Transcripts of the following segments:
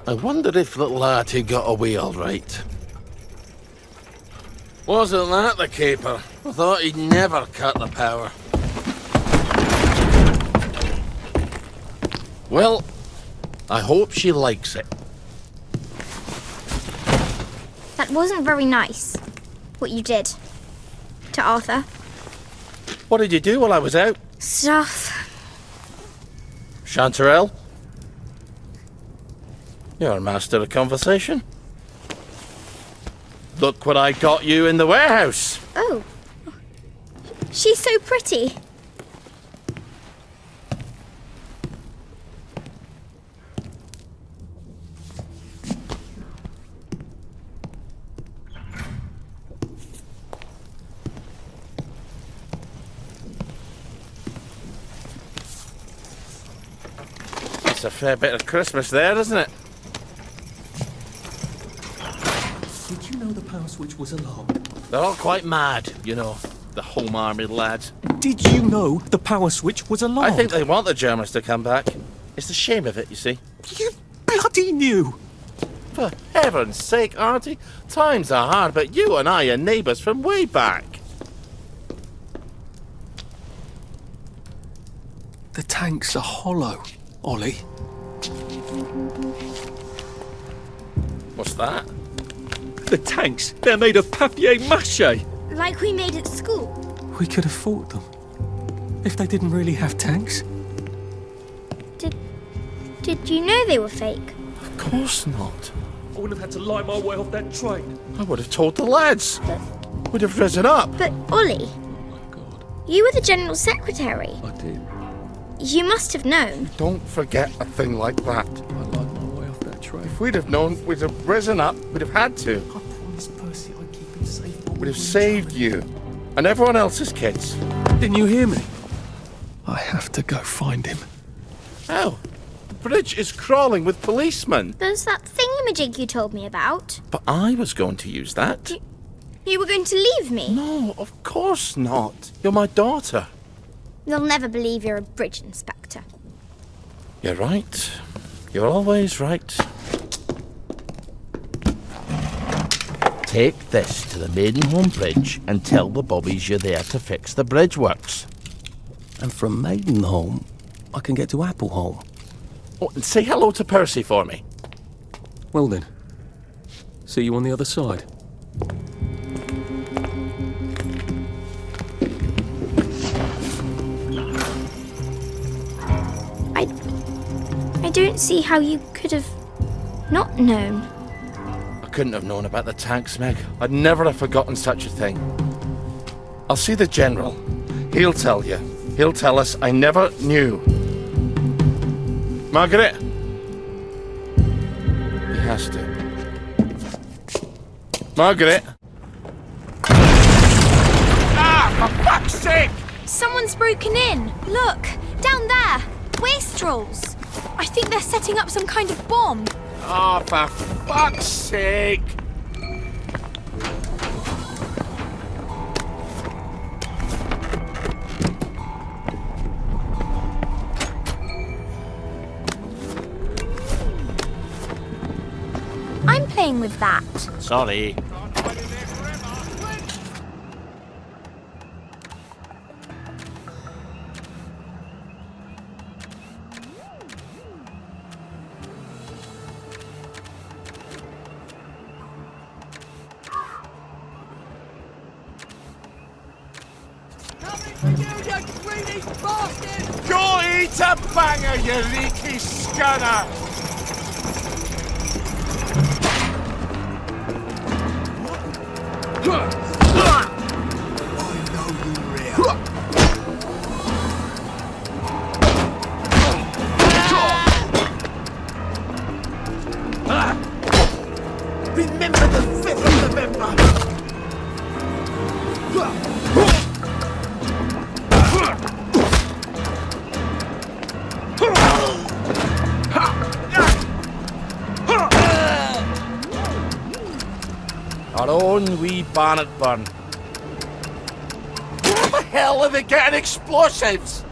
I wonder if little Artie got away all right. Wasn't that the caper? I thought he'd never cut the power. Well, I hope she likes it. That wasn't very nice, what you did to Arthur. What did you do while I was out? Stuff. Chanterelle? You're a master of conversation. Look what I got you in the warehouse. Oh. She's so pretty. It's a fair bit of Christmas there, isn't it? Did you know the power switch was alarmed? They're all quite mad, you know, the Home Army lads. Did you know the power switch was alarmed? I think they want the Germans to come back. It's the shame of it, you see. You bloody knew! For heaven's sake, Artie, times are hard, but you and I are neighbours from way back. The tanks are hollow, Ollie. What's that? The tanks, they're made of papier-mâché. Like we made at school. We could have fought them. If they didn't really have tanks. Did you know they were fake? Of course not. I wouldn't have had to lie my way off that train. I would have told the lads. Would have risen up. But Ollie, Oh my God, you were the General Secretary. I did. You must have known. Don't forget a thing like that. I lied my way off that train. If we'd have known, we'd have risen up. We'd have had to. I promised Percy I'd keep him safe. We'd have saved you. And everyone else's kids. Didn't you hear me? I have to go find him. How? The bridge is crawling with policemen. There's that thingamajig you told me about. But I was going to use that. You were going to leave me. No, of course not. You're my daughter. They'll never believe you're a bridge inspector. You're right. You're always right. Take this to the Maidenholm Bridge and tell the bobbies you're there to fix the bridge works. And from Maidenholm, I can get to Appleholm. Oh, and say hello to Percy for me. Well then, see you on the other side. I don't see how you could have not known. I couldn't have known about the tanks, Meg. I'd never have forgotten such a thing. I'll see the General. He'll tell you. He'll tell us I never knew. Margaret? He has to. Margaret? Ah, for fuck's sake! Someone's broken in. Look, down there. Wastrels. I think they're setting up some kind of bomb. Ah, for fuck's sake! I'm playing with that. Sorry. Go eat a banger, you leaky scunner! Remember the 5th of November! Our own wee Barnet burn. Where the hell are they getting explosives?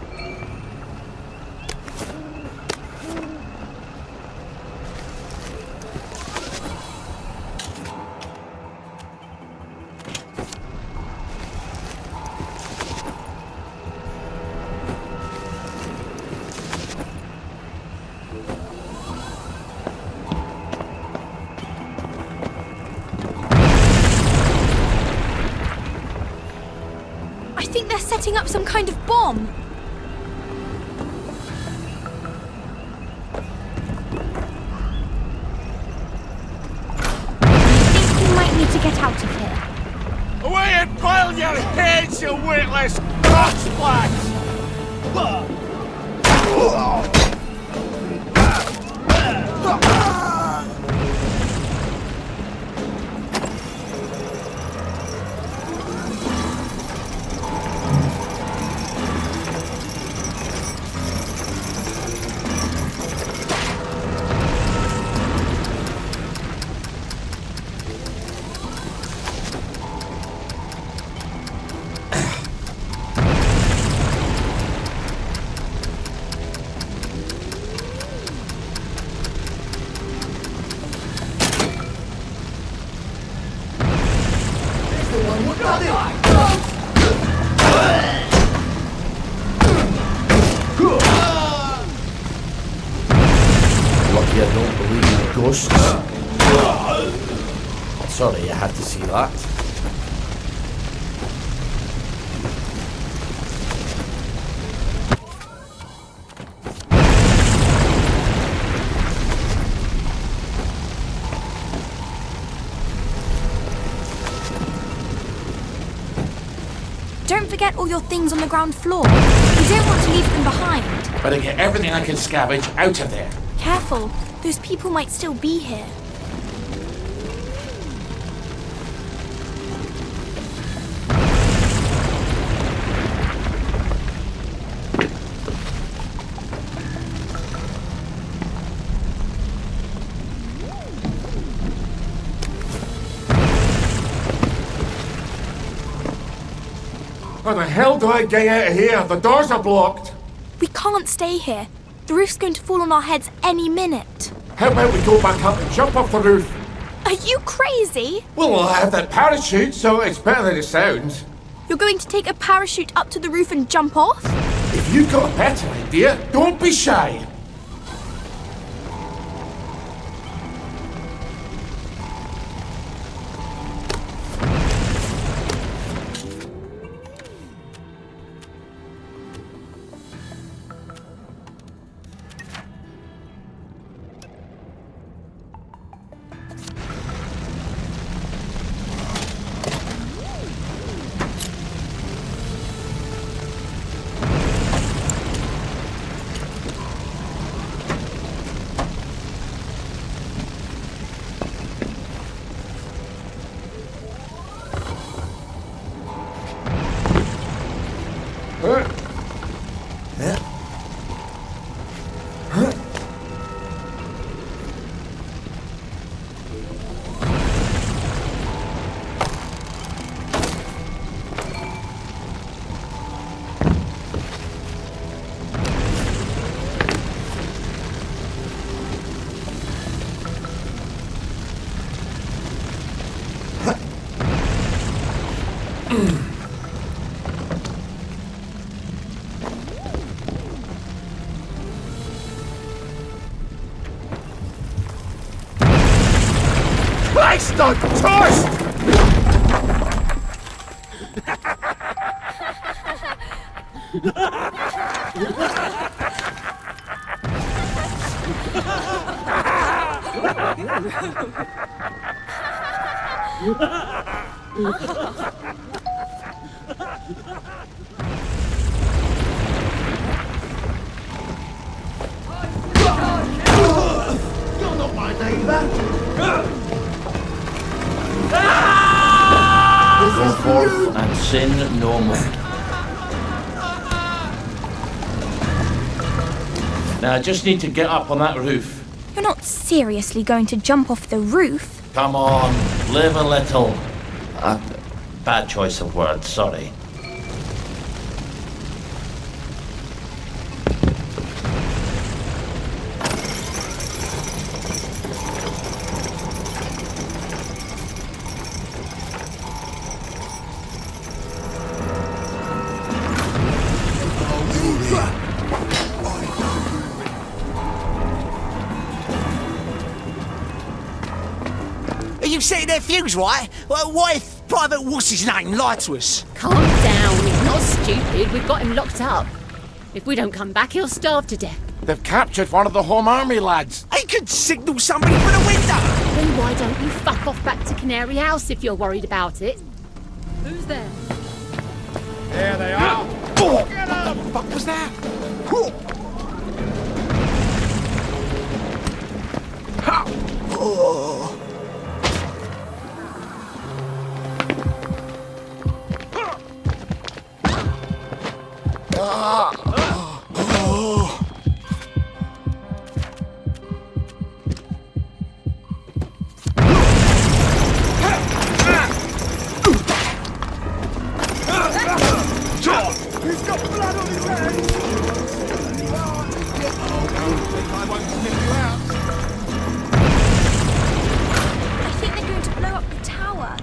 setting up some kind of bomb. I think we might need to get out of here. Away and boil your heads, you witless cocksplats! Lucky I don't believe in ghosts. Sorry, I had to see that. Don't forget all your things on the ground floor. You don't want to leave them behind. Better get everything I can scavenge out of there. Careful, those people might still be here. How the hell do I get out of here? The doors are blocked. We can't stay here. The roof's going to fall on our heads any minute. How about we go back up and jump off the roof? Are you crazy? Well, I have that parachute, so it's better than it sounds. You're going to take a parachute up to the roof and jump off? If you've got a better idea, don't be shy. Christ on toast! You're not my neighbour. Go forth and sin no more. Now I just need to get up on that roof. You're not seriously going to jump off the roof? Come on, live a little. Bad choice of words, sorry. Are you setting their fuse, right? Well, what if Private What's-his-name lied to us? Calm down, it's not not stupid. We've got him locked up. If we don't come back, he'll starve to death. They've captured one of the Home Army lads. I could signal somebody for the window! Then why don't you fuck off back to Canary House if you're worried about it? Who's there? There they are. Oh, what the fuck was that? He's got blood on his hands. I won't snip you out. I think they're going to blow up the tower.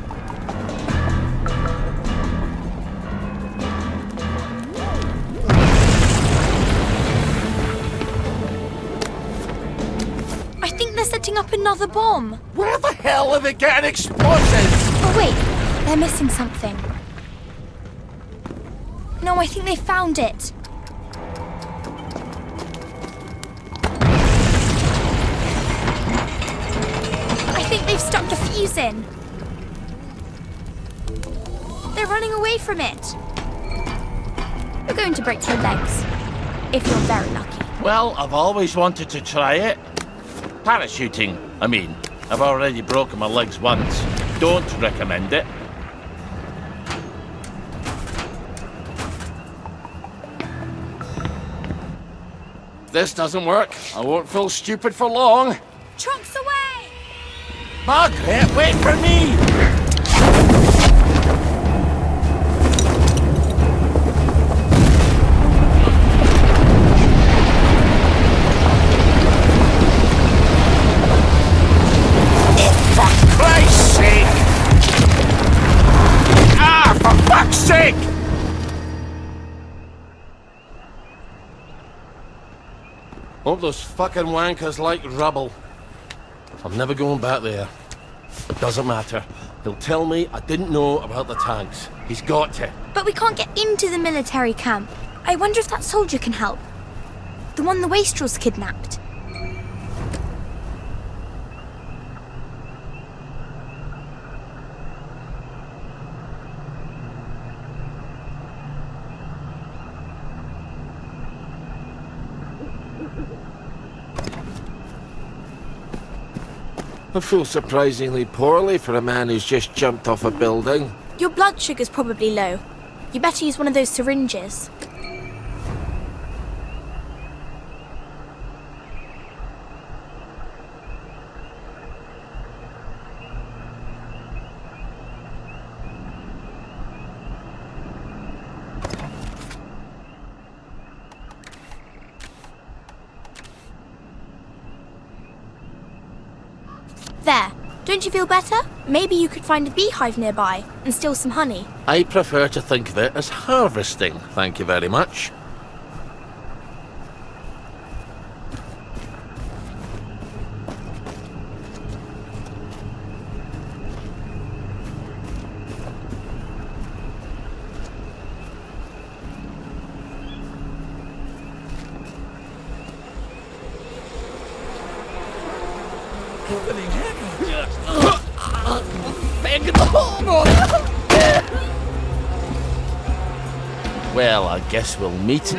I think they're setting up another bomb. Where the hell are they getting explosives? Oh wait, they're missing something. No, I think they found it. I think they've stuck the fuse in. They're running away from it. You're going to break your legs, if you're very lucky. Well, I've always wanted to try it. Parachuting, I mean. I've already broken my legs once. Don't recommend it. If this doesn't work, I won't feel stupid for long. Trucks away! Margaret, wait for me! For Christ's sake! Ah, for fuck's sake! Hope those fucking wankers like rubble. I'm never going back there. It doesn't matter. He'll tell me I didn't know about the tanks. He's got to. But we can't get into the military camp. I wonder if that soldier can help. The one the wastrels kidnapped. I feel surprisingly poorly for a man who's just jumped off a building. Your blood sugar's probably low. You better use one of those syringes. There. Don't you feel better? Maybe you could find a beehive nearby and steal some honey. I prefer to think of it as harvesting, thank you very much. Well, I guess we'll meet.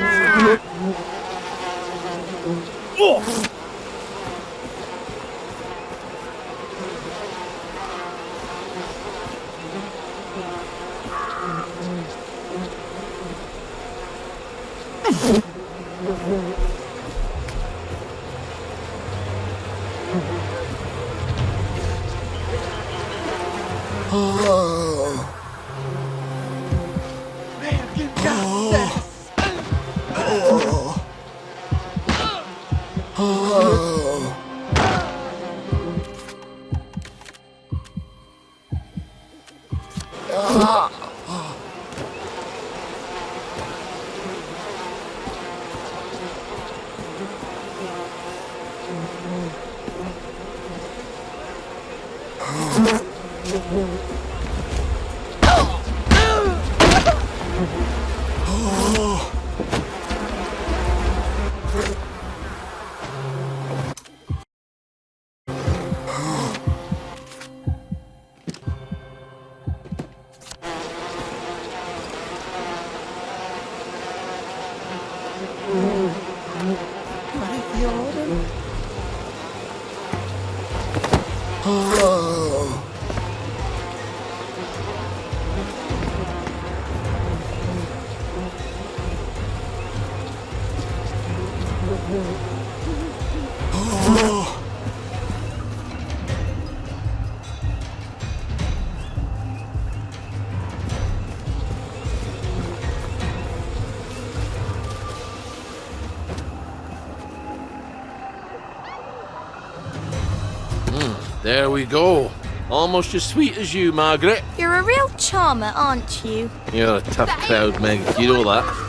There we go. Almost as sweet as you, Margaret. You're a real charmer, aren't you? You're a tough crowd, Meg. You know that.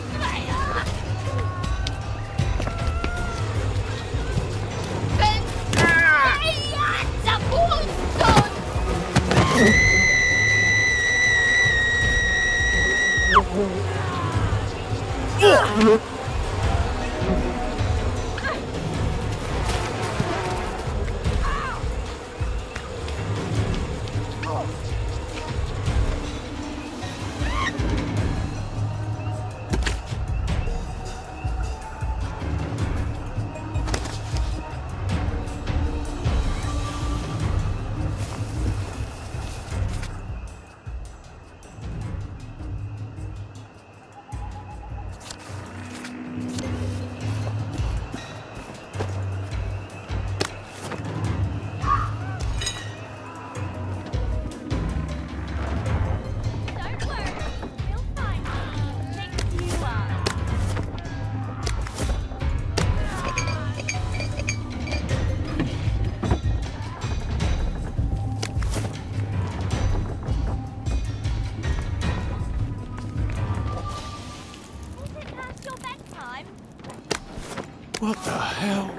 What the hell?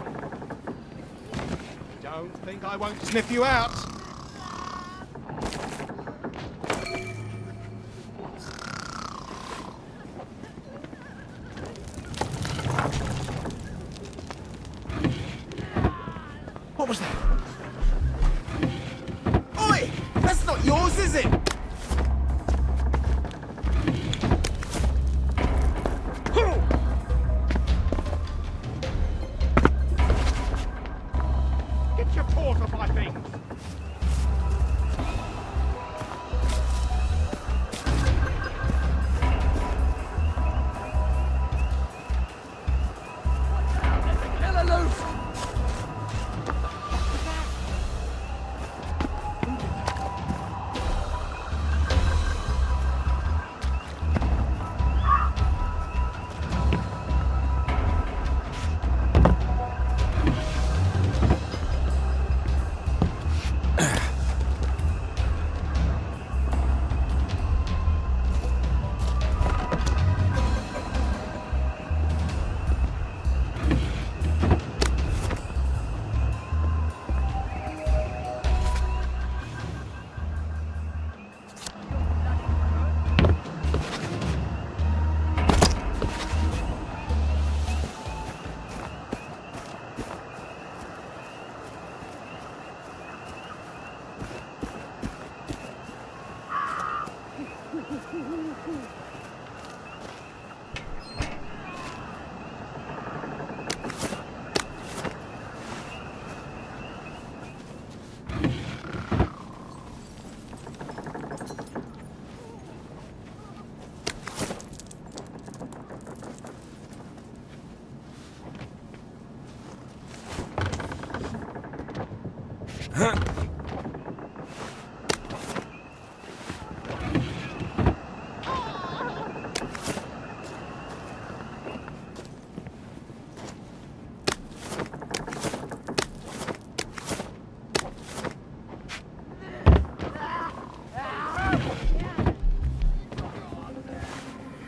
Don't think I won't sniff you out. What was that? Oi! That's not yours, is it? Get your paws off my things! Kill her loose!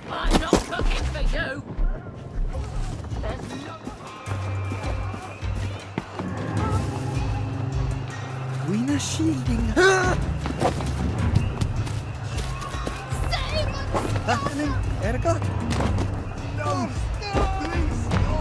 I'm not cooking for you. Wiener shielding. Happening, Ergot? No, please, no.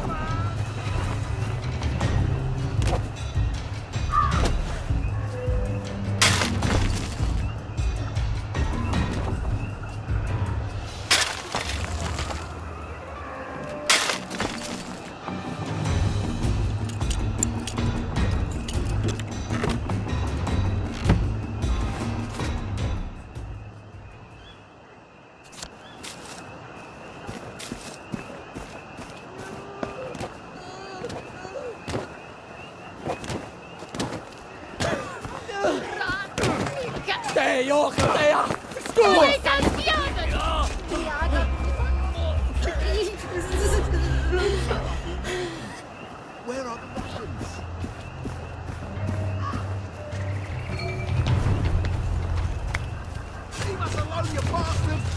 Where are the Russians? Leave us alone, you bastards!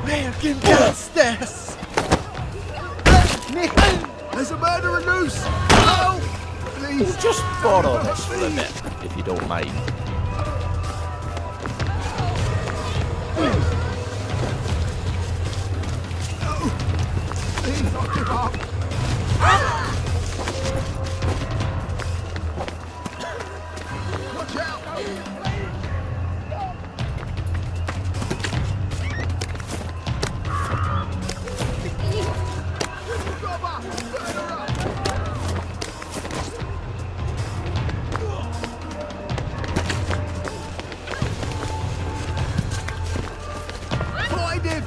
Where can downstairs? Nick, there's a murderer loose. Oh, please. Just borrow this for a bit, if you don't mind. Please, not give up. Watch out. Find him!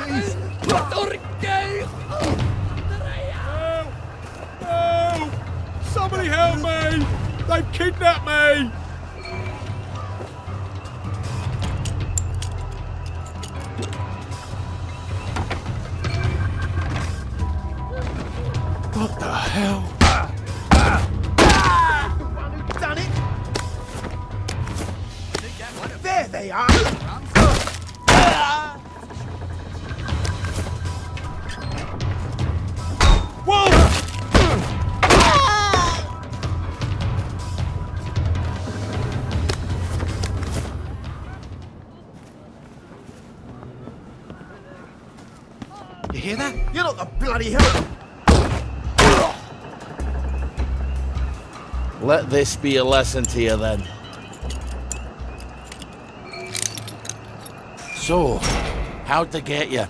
Please! No! Somebody help me! They've kidnapped me! What the hell? Done it! There they are! You hear that? You're not the bloody hell! Let this be a lesson to you then. So, how'd they get you?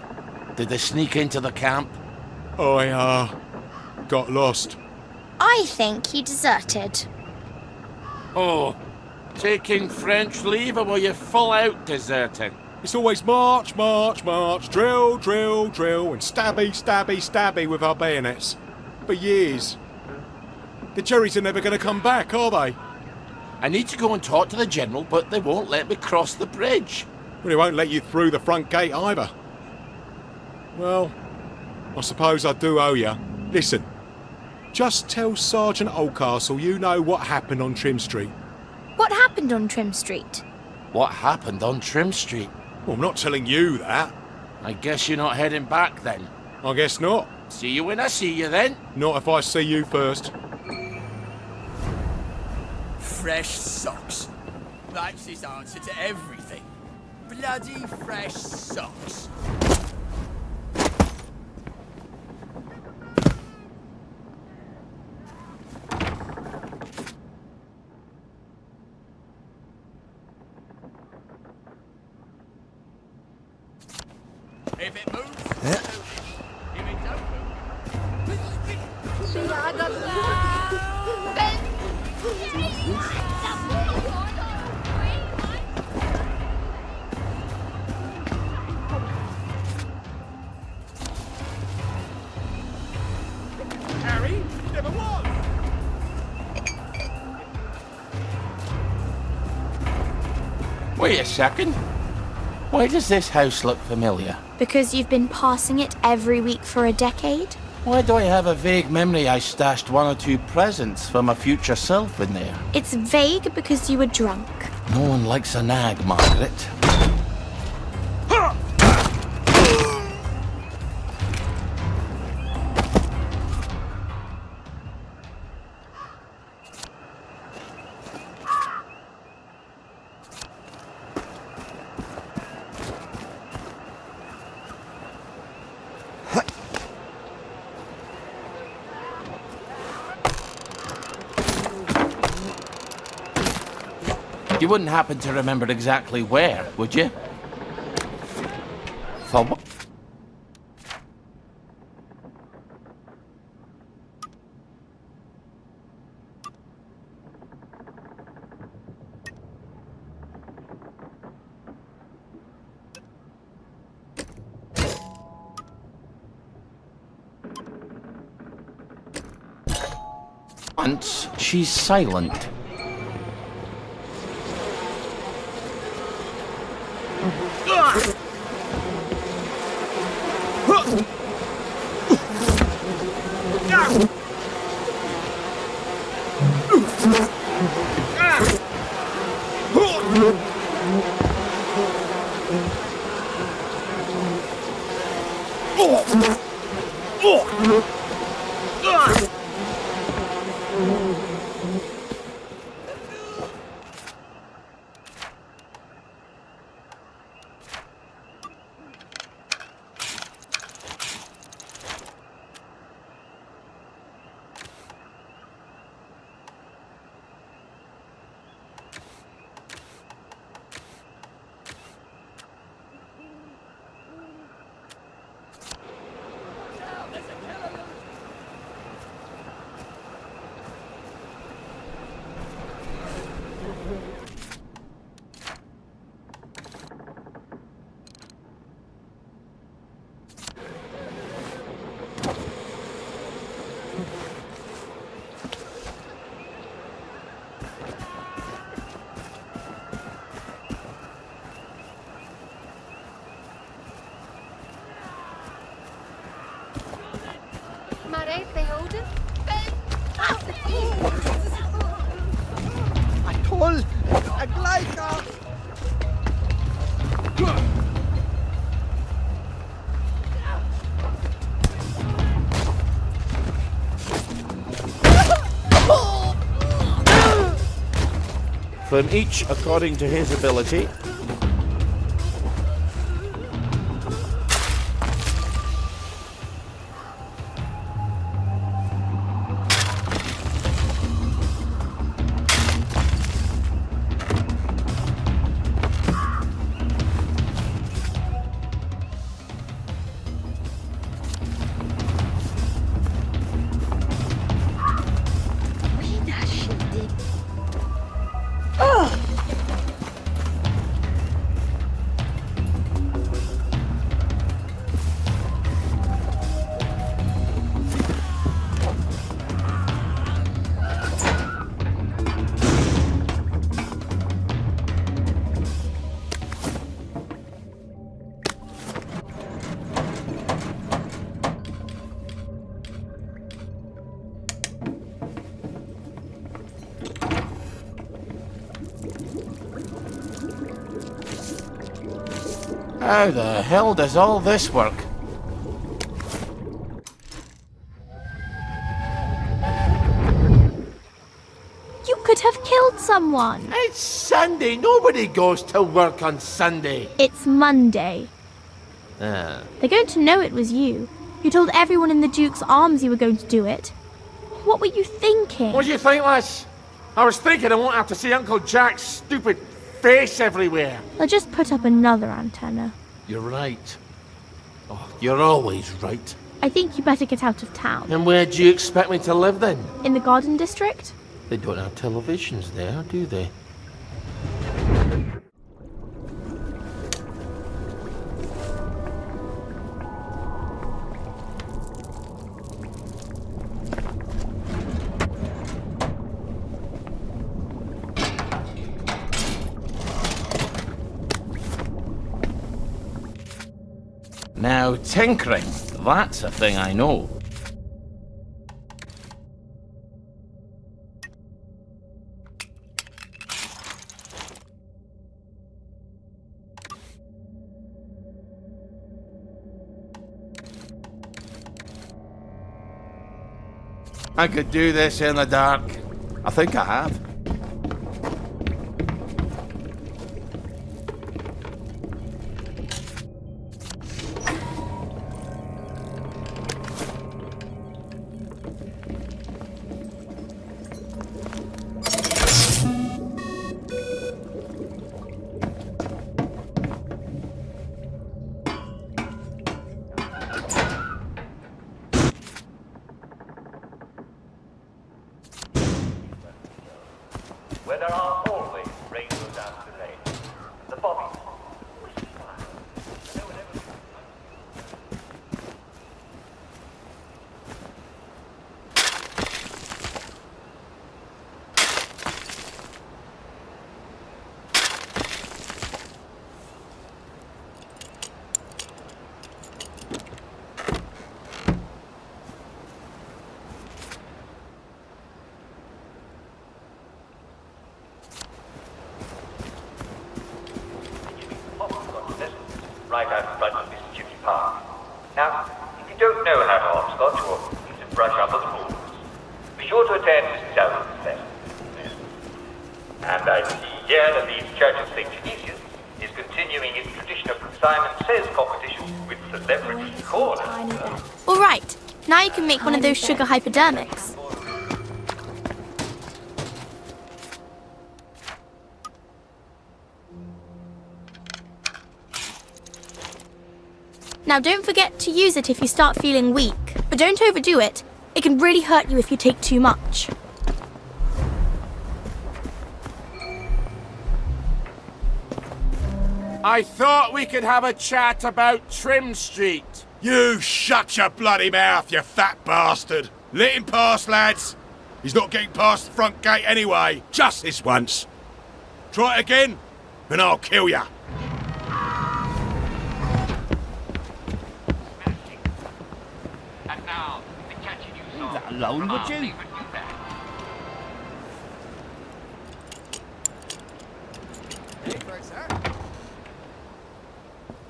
Did they sneak into the camp? I got lost. I think he deserted. Oh, taking French leave, or were you full out deserting? It's always march, march, march, drill, drill, drill, and stabby, stabby, stabby with our bayonets. For years. The Jerrys are never going to come back, are they? I need to go and talk to the General, but they won't let me cross the bridge. Well, they won't let you through the front gate either. Well, I suppose I do owe you. Listen, just tell Sergeant Oldcastle you know what happened on Trim Street. What happened on Trim Street? What happened on Trim Street? Well, I'm not telling you that. I guess you're not heading back then. I guess not. See you when I see you then. Not if I see you first. fresh socks. That's his answer to everything. Bloody fresh socks. If it moves, if it don't Harry, never was. Wait a second. Why does this house look familiar? Because you've been passing it every week for a decade? Why do I have a vague memory I stashed one or two presents for my future self in there? It's vague because you were drunk. No one likes a nag, Margaret. You wouldn't happen to remember exactly where, would you? For what? Once she's silent. Toll! Ein Gleicher! From each according to his ability. How the hell does all this work? You could have killed someone. someone. It's Sunday. Nobody goes to work on Sunday. It's Monday. Ah. They're going to know it was you. You told everyone in the Duke's Arms you were going to do it. What were you thinking? What do you think, lass? I was thinking I won't have to see Uncle Jack's stupid face everywhere. They'll just put up another antenna. You're right. Oh, you're always right. I think you better get out of town. And where do you expect me to live then? In the Garden District? They don't have televisions there, do they? Now, tinkering, that's a thing I know. I could do this in the dark. I think I have. Where there are always rainbows down the lane. The bobby. Right out in front of Mr. Chippy Park. Now, if you don't know how to hopscotch or need to brush up on the rules, be sure to attend Mrs. Allen's lesson. And I see here that the Church of St. Genesius is continuing its tradition of Simon Says competitions with celebrity callers. All right, now you can make one of those sugar hypodermics. Now don't forget to use it if you start feeling weak, but don't overdo it. It can really hurt you if you take too much. I thought we could have a chat about Trim Street. You shut your bloody mouth, you fat bastard. Let him pass, lads. He's not getting past the front gate anyway. Just this once. Try it again, and I'll kill ya. Alone, would you?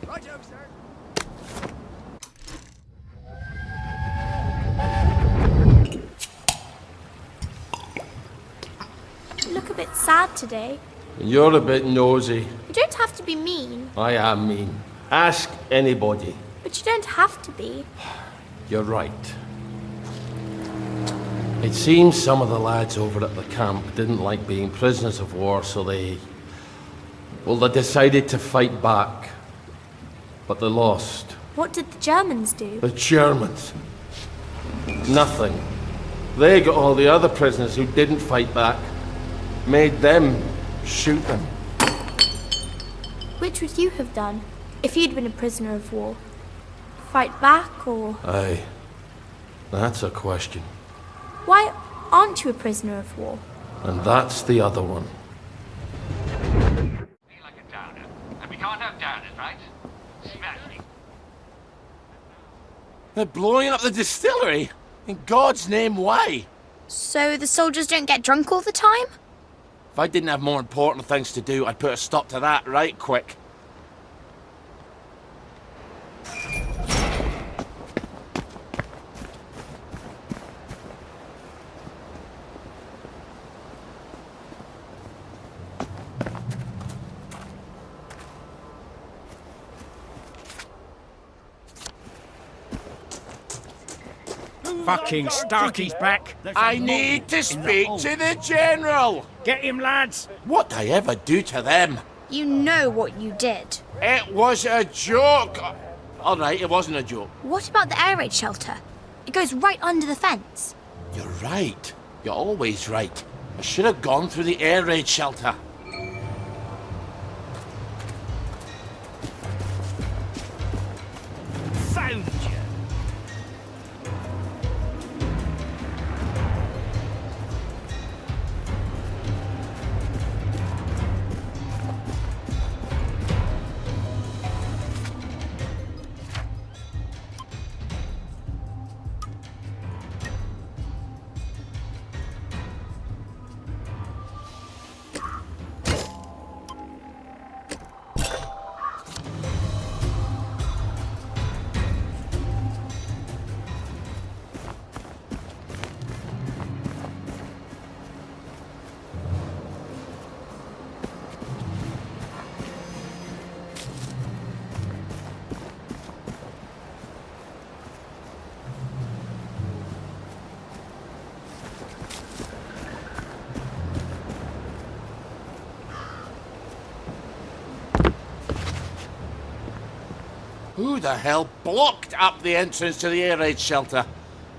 Right over, sir. You look a bit sad today. You're a bit nosy. You don't have to be mean, I am mean. Ask anybody. but you don't have to be. You're right. It seems some of the lads over at the camp didn't like being prisoners of war, so they decided to fight back. But they lost. What did the Germans do? The Germans. Nothing. They got all the other prisoners who didn't fight back, made them shoot them. Which would you have done if you'd been a prisoner of war? Fight back or... Aye. That's a question. Why aren't you a prisoner of war? And that's the other one. Feel like a downer. And we can't have downers, right? Smashing. They're blowing up the distillery? In God's name, why? So the soldiers don't get drunk all the time? If I didn't have more important things to do, I'd put a stop to that right quick. Fucking Starkey's back. I need to speak to the General. Get him, lads. What'd I ever do to them? You know what you did. It was a joke. All right, it wasn't a joke. What about the air raid shelter? It goes right under the fence. You're right. You're always right. I should have gone through the air raid shelter. Found you. Who the hell blocked up the entrance to the air raid shelter?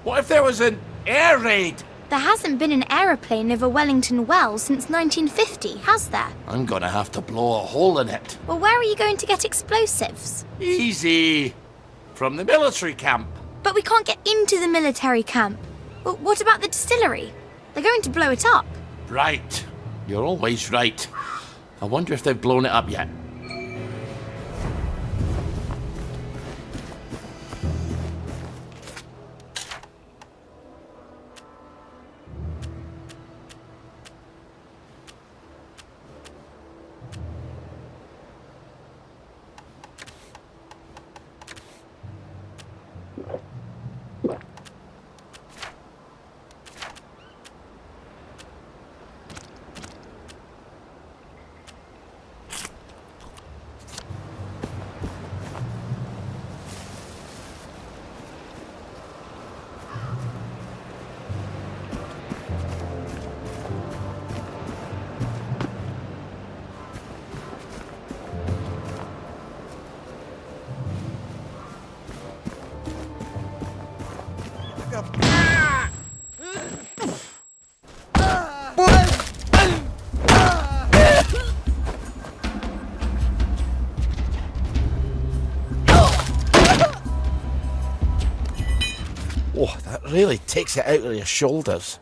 What if there was an air raid? There hasn't been an aeroplane over Wellington Wells since 1950, has there? I'm gonna have to blow a hole in it. Well, where are you going to get explosives? Easy. From the military camp. But we can't get into the military camp. Well, what about the distillery? They're going to blow it up. Right. You're always right. I wonder if they've blown it up yet. Oh, that really takes it out of your shoulders.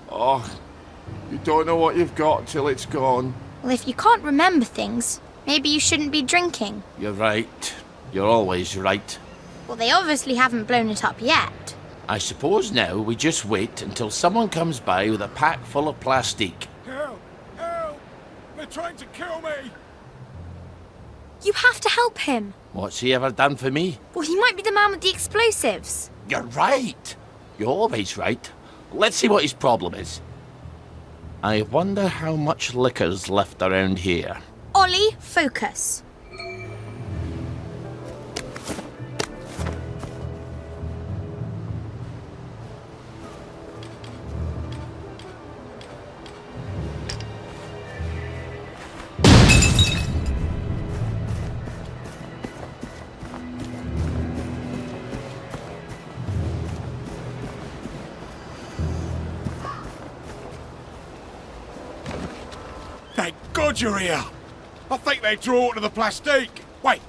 Oh, you don't know what you've got till it's gone. Well, if you can't remember things, maybe you shouldn't be drinking. You're right. You're always right. Well, they obviously haven't blown it up yet. I suppose now we just wait until someone comes by with a pack full of plastic. Help! Help! They're trying to kill me! You have to help him. What's he ever done for me? Well, he might be the man with the explosives. You're right. You're always right. Let's see what his problem is. I wonder how much liquor's left around here. Ollie, focus. Thank God you're here! I think they drew to the plastique. Wait,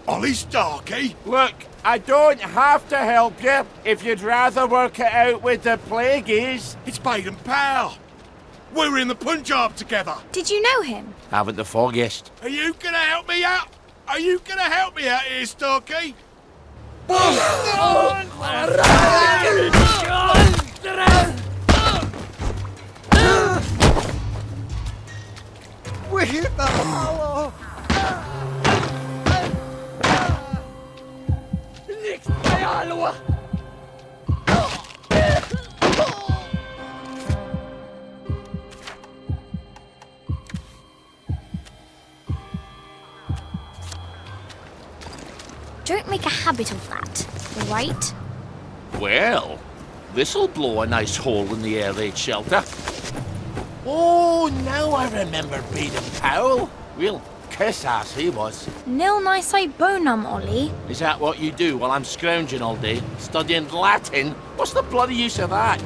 Ollie Starkey? Look, I don't have to help you if you'd rather work it out with the plagueies. It's Baden Powell. We were in the Punjab together. Did you know him? Haven't the foggiest. Are you gonna help me out? Are you gonna help me out here, Starkey? Don't make a habit of that, all right? Well, this'll blow a nice hole in the air raid shelter. Oh, now I remember Baden Powell. Real kiss-ass he was. Nil nisi bonum, Ollie. Is that what you do while I'm scrounging all day, studying Latin? What's the bloody use of that?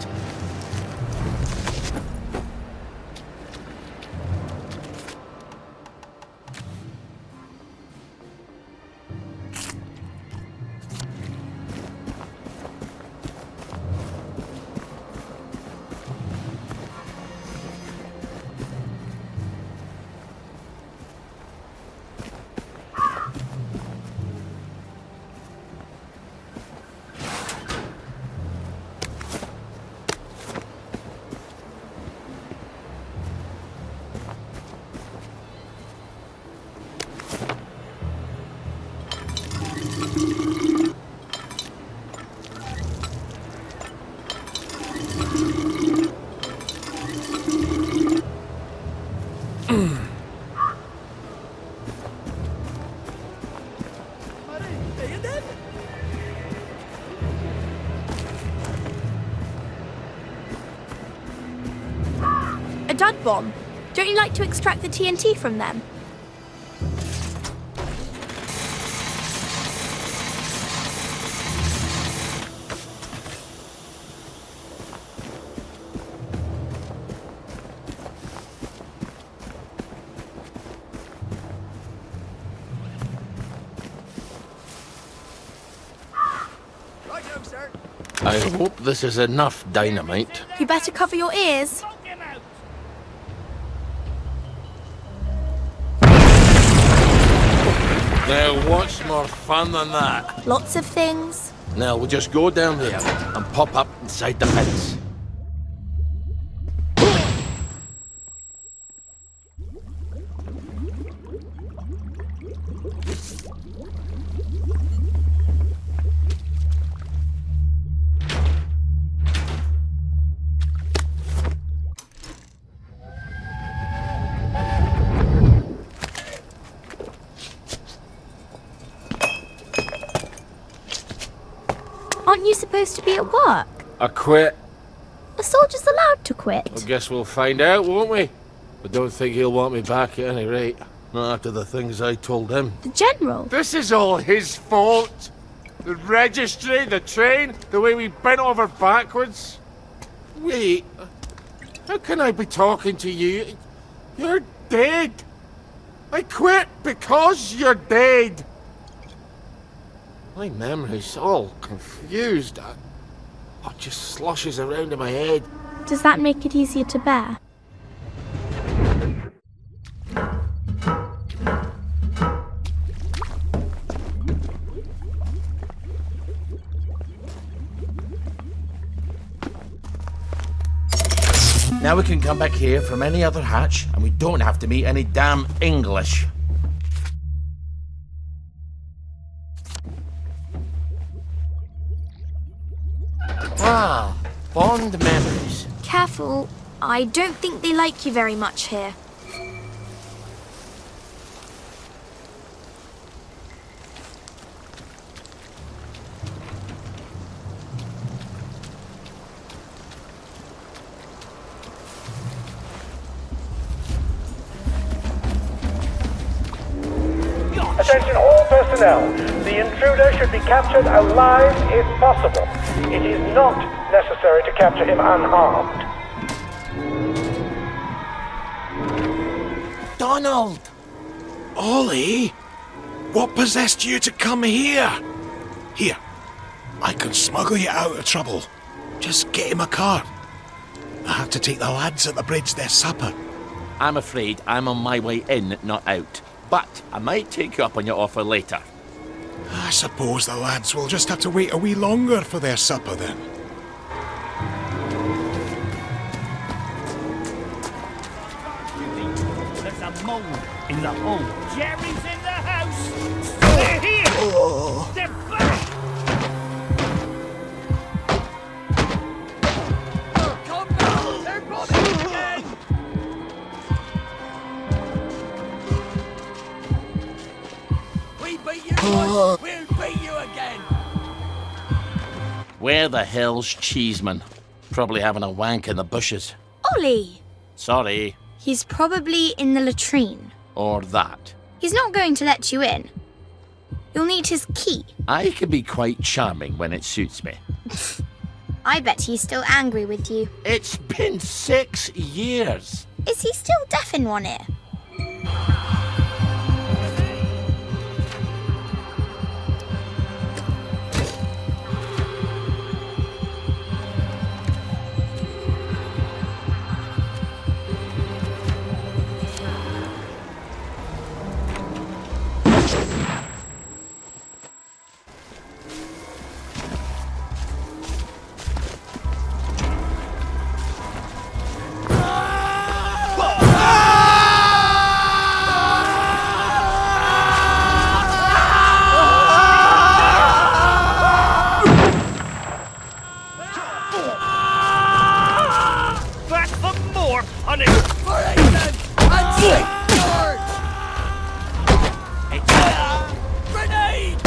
A dud bomb? Don't you like to extract the TNT from them? Righto, sir. I hope this is enough dynamite. You better cover your ears. Now, what's more fun than that? Lots of things. Now, we'll just go down there and pop up inside the fence. Aren't you supposed to be at work? I quit. Are soldiers allowed to quit? I guess we'll find out, won't we? I don't think he'll want me back at any rate. Not after the things I told him. The general? This is all his fault. The registry, the train, the way we bent over backwards. Wait, how can I be talking to you? You're dead. I quit because you're dead. My memory's all confused. It just sloshes around in my head. Does that make it easier to bear? Now we can come back here from any other hatch, and we don't have to meet any damn English. Ah, fond memories. Careful. I don't think they like you very much here. Attention all personnel. The intruder should be captured alive if possible. It is not necessary to capture him unharmed. Donald! Ollie? What possessed you to come here? Here, I can smuggle you out of trouble. Just get him a car. I have to take the lads at the bridge their supper. I'm afraid I'm on my way in, not out. But I might take you up on your offer later. I suppose the lads will just have to wait a wee longer for their supper then. There's a mole in the hole. Jerry's in the house. They're here. Oh. They're back. Come now! They're coming again! We beat you once, we'll beat you again. Where the hell's Cheeseman? Probably having a wank in the bushes. Ollie! Sorry. He's probably in the latrine. Or that. He's not going to let you in. You'll need his key. I can be quite charming when it suits me. I bet he's still angry with you. It's been 6 years. Is he still deaf in one ear? Back for more punishment! For England and St. George! Grenade!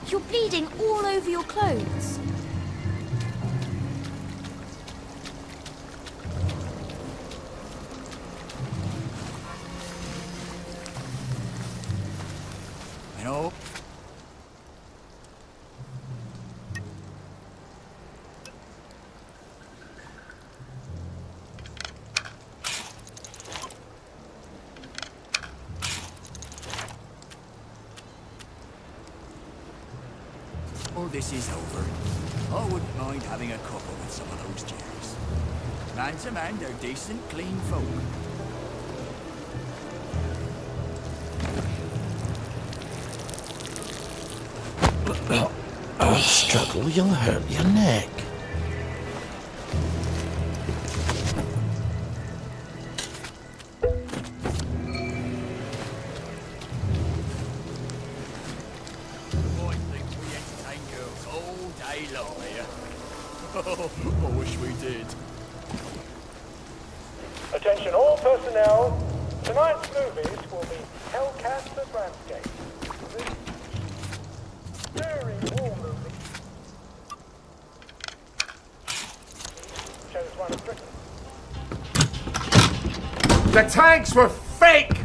You're bleeding all over your clothes. You know, before this is over, I wouldn't mind having a couple with some of those Jerrys. Man to man, they're decent, clean folk. Oh, struggle, you'll hurt your neck. Boy thinks we entertain girls all day long here. Oh, I wish we did. Attention all personnel. Tonight's movies will be Hellcats at Ramsgate. Stirring war movie. Shows one of Britain. The tanks were fake!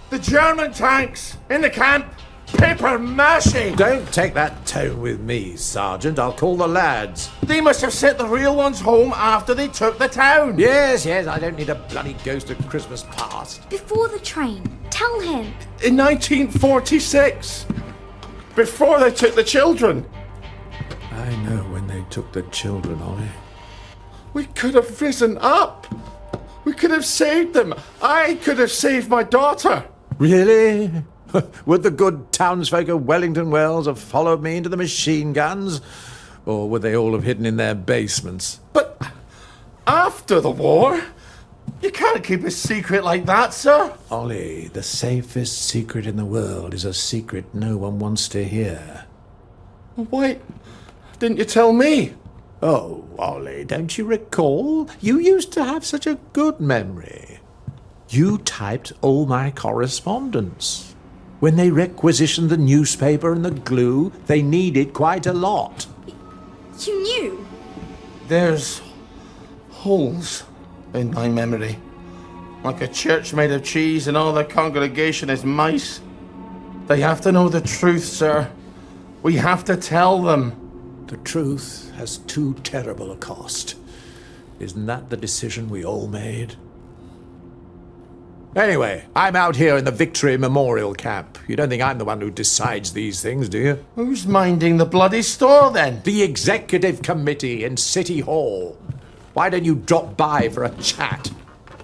The German tanks in the camp! Paper mache! Don't take that tone with me, Sergeant. I'll call the lads. They must have sent the real ones home after they took the town! Yes, I don't need a bloody ghost of Christmas past. Before the train. Tell him. In 1946! Before they took the children! I know when they took the children, Ollie. We could have risen up! We could have saved them! I could have saved my daughter! Really? Would the good townsfolk of Wellington Wells have followed me into the machine guns? Or would they all have hidden in their basements? But after the war, you can't keep a secret like that, sir. Ollie, the safest secret in the world is a secret no one wants to hear. Why didn't you tell me? Oh, Ollie, don't you recall? You used to have such a good memory. You typed all my correspondence. When they requisitioned the newspaper and the glue, they needed quite a lot. You knew? There's holes in my memory. Like a church made of cheese and all the congregation is mice. They have to know the truth, sir. We have to tell them. The truth has too terrible a cost. Isn't that the decision we all made? Anyway, I'm out here in the Victory Memorial Camp. You don't think I'm the one who decides these things, do you? Who's minding the bloody store then? The Executive Committee in City Hall. Why don't you drop by for a chat?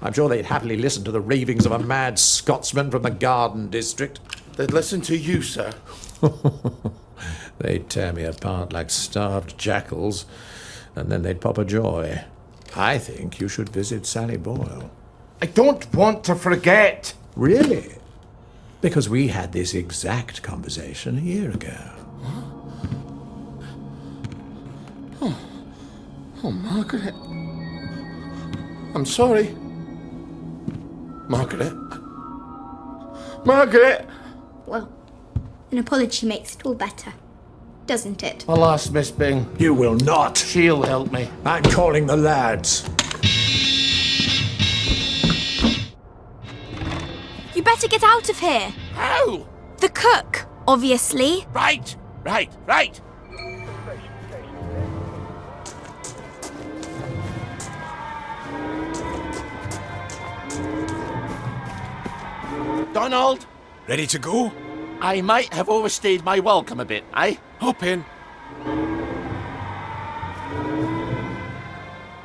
I'm sure they'd happily listen to the ravings of a mad Scotsman from the Garden District. They'd listen to you, sir. They'd tear me apart like starved jackals, and then they'd pop a joy. I think you should visit Sally Boyle. I don't want to forget. Really? Because we had this exact conversation a year ago. Oh, Margaret. I'm sorry. Margaret. Margaret! Well, an apology makes it all better, doesn't it? I'll ask Miss Bing. You will not. She'll help me. I'm calling the lads. You better get out of here. How? The cook, obviously. Right. Donald, Ready to go? I might have overstayed my welcome a bit, eh? Hop in.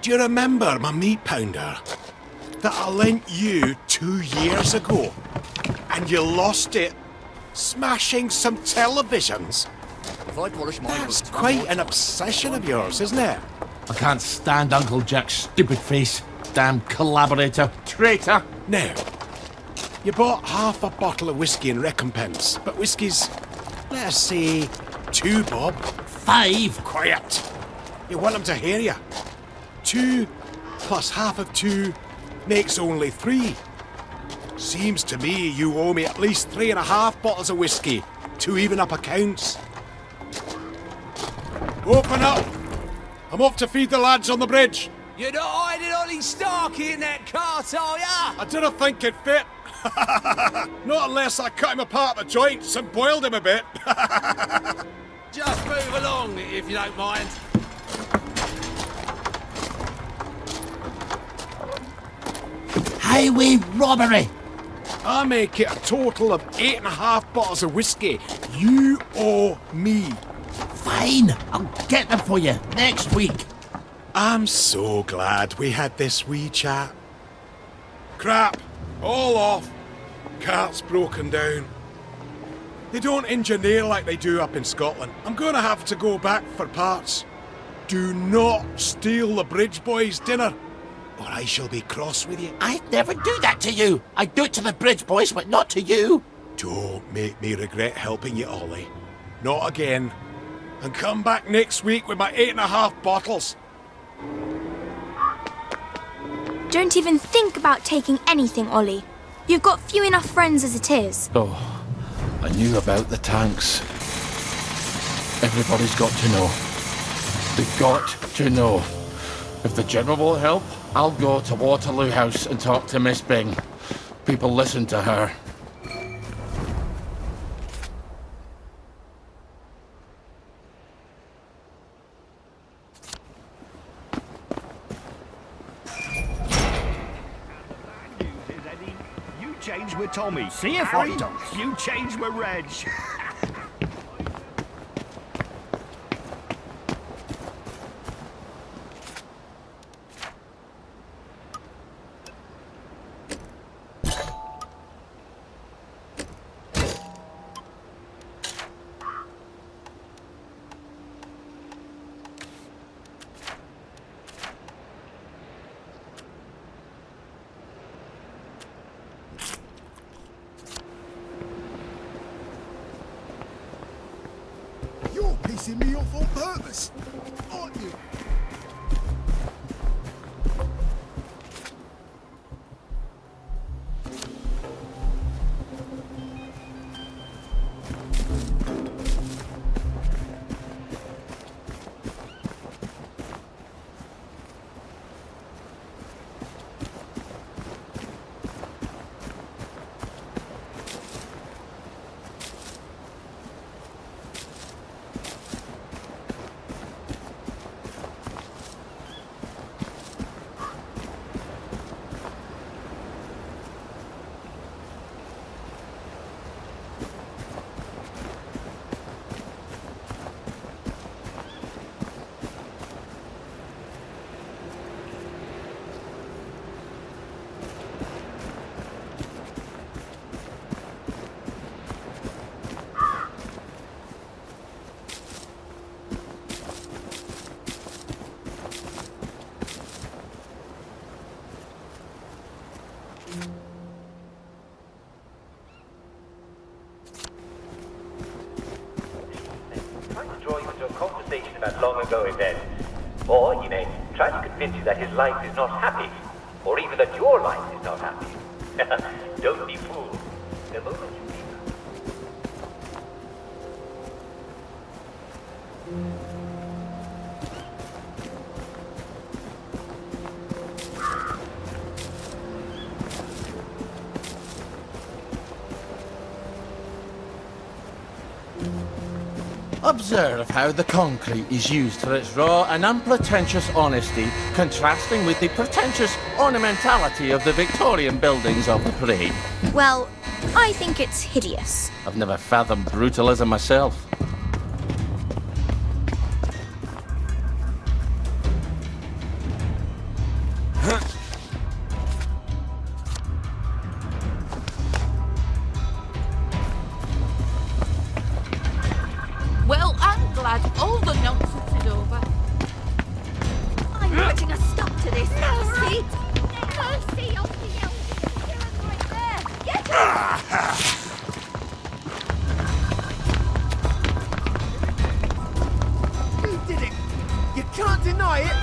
Do you remember my meat pounder that I lent you 2 years ago? And you lost it smashing some televisions. If I'd polish my That's boots quite one more an time- obsession of yours, isn't it? I can't stand Uncle Jack's stupid face. Damn collaborator. Traitor. Now, you bought half a bottle of whiskey in recompense, but whiskey's, let's say, 2 bob. 5. Quiet. You want them to hear you. 2 plus half of 2 makes only 3. Seems to me you owe me at least 3.5 bottles of whiskey to even up accounts. Open up! I'm off to feed the lads on the bridge. You're not hiding Ollie Starkey in that cart, are ya? I didn't think it fit. Not unless I cut him apart at the joints and boiled him a bit. Just move along, if you don't mind. Highway robbery. I make it a total of 8.5 bottles of whiskey. You owe me. Fine. I'll get them for you next week. I'm so glad we had this wee chat. Crap. All off. Cart's broken down. They don't engineer like they do up in Scotland. I'm going to have to go back for parts. Do not steal the bridge boys' dinner, or I shall be cross with you. I'd never do that to you. I'd do it to the bridge boys, but not to you. Don't make me regret helping you, Ollie. Not again. And come back next week with my 8.5 bottles. Don't even think about taking anything, Ollie. You've got few enough friends as it is. Oh, I knew about the tanks. Everybody's got to know. They've got to know. If the General will help, I'll go to Waterloo House and talk to Miss Bing. People listen to her. You change with Tommy. See if Harry, I don't. You change with Reg. You're pissing me off on purpose, aren't you? Trying to draw you into a conversation about long ago events. Or he may try to convince you that his life is not happy, or even that your life is not happy. Don't be fooled. The moment you Observe how the concrete is used for its raw and unpretentious honesty, contrasting with the pretentious ornamentality of the Victorian buildings of the parade. Well, I think it's hideous. I've never fathomed brutalism myself. Well, I'm glad all the nonsense is over. I'm putting a stop to this. Mercy! Mercy, Ollie! Right there! Get him! You did it! You can't deny it!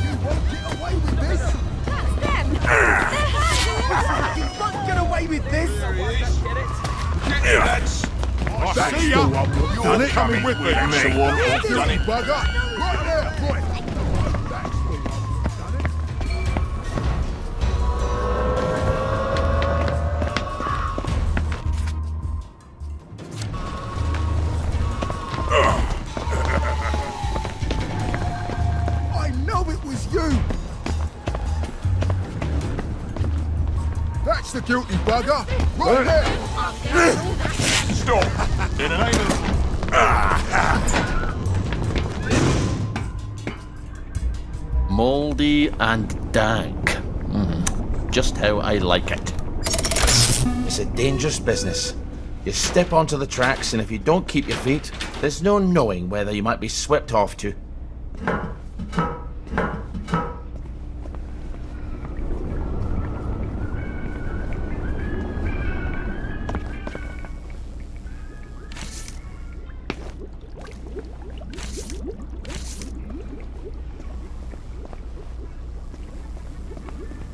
You won't get away with this! That's them! They're hiding us! You won't get away with this! I see ya! You're coming with me, Guilty me. bugger! Right there! Right! That's the one who's done it. I know it was you! That's the guilty bugger! Right there! Stop! In the name of... Mouldy and dank. Just how I like it. It's a dangerous business. You step onto the tracks, and if you don't keep your feet, there's no knowing whether you might be swept off to.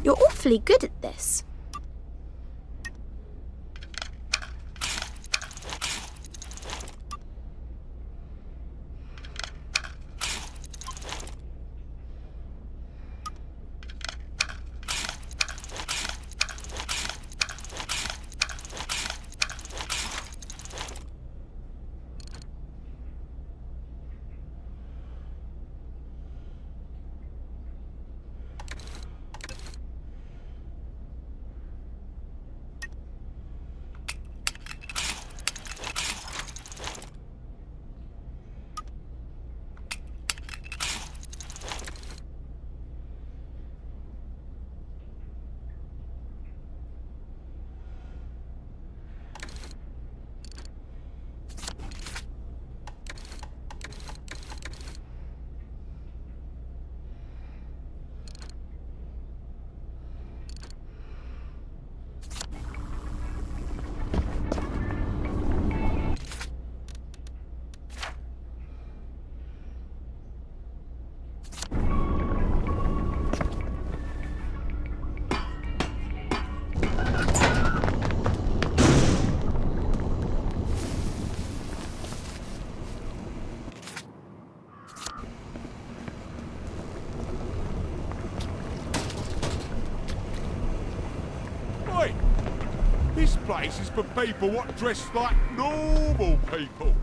You're awfully good at this. This place is for people what dress like normal people.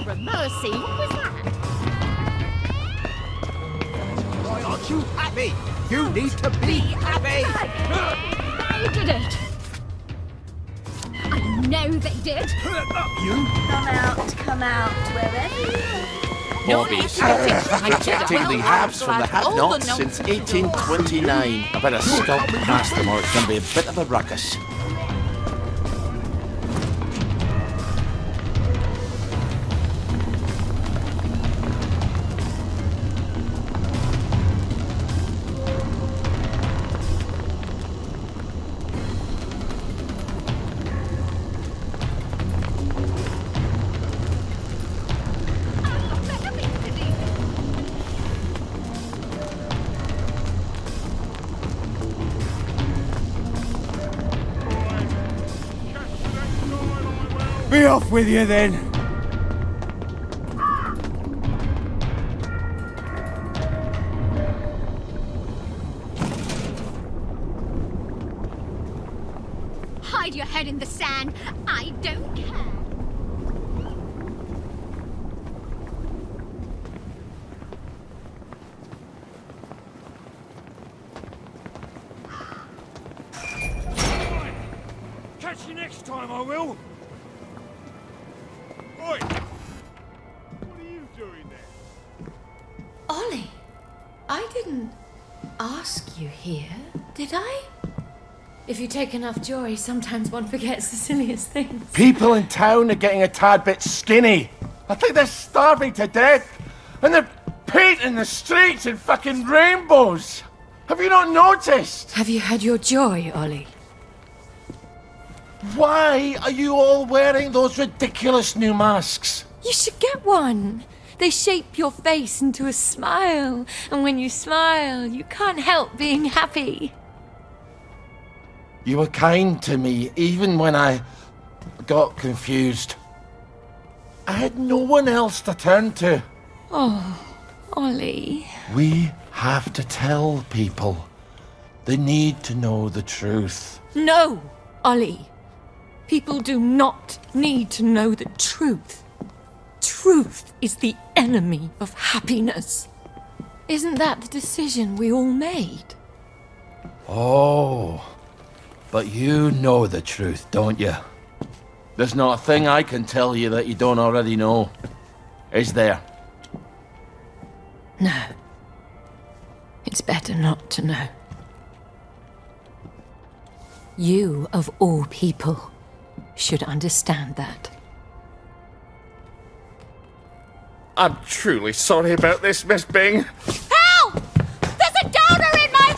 For mercy, what was that? Why aren't you happy? You need to be happy! They did it! I know they did! You? Come out, wherever you Bobby's hijacking the halves from the have-nots since 1829. I better skulk past them or it's going to be a bit of a ruckus. Be off with you then. Hide your head in the sand. I don't care. Catch you next time, I will. Oi! What are you doing there? Ollie, I didn't ask you here, did I? If you take enough joy, sometimes one forgets the silliest things. People in town are getting a tad bit skinny. I think they're starving to death. And they're painting the streets in fucking rainbows. Have you not noticed? Have you had your joy, Ollie? Why are you all wearing those ridiculous new masks? You should get one. They shape your face into a smile. And when you smile, you can't help being happy. You were kind to me, even when I got confused. I had no one else to turn to. Oh, Ollie. We have to tell people. They need to know the truth. No, Ollie. People do not need to know the truth. Truth is the enemy of happiness. Isn't that the decision we all made? Oh, but you know the truth, don't you? There's not a thing I can tell you that you don't already know. Is there? No. It's better not to know. You, of all people, should understand that. I'm truly sorry about this, Miss Bing. Help! There's a downer in my...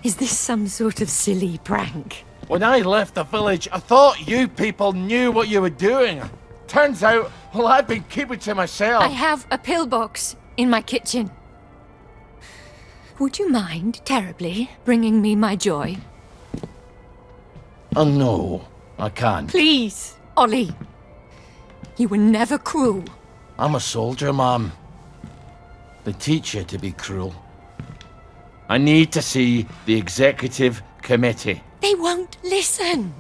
Is this some sort of silly prank? When I left the village, I thought you people knew what you were doing. Turns out, well, I've been keeping to myself. I have a pillbox in my kitchen. Would you mind terribly bringing me my joy? Oh, no, I can't. Please, Ollie. You were never cruel. I'm a soldier, Mom. They teach you to be cruel. I need to see the executive committee. They won't listen.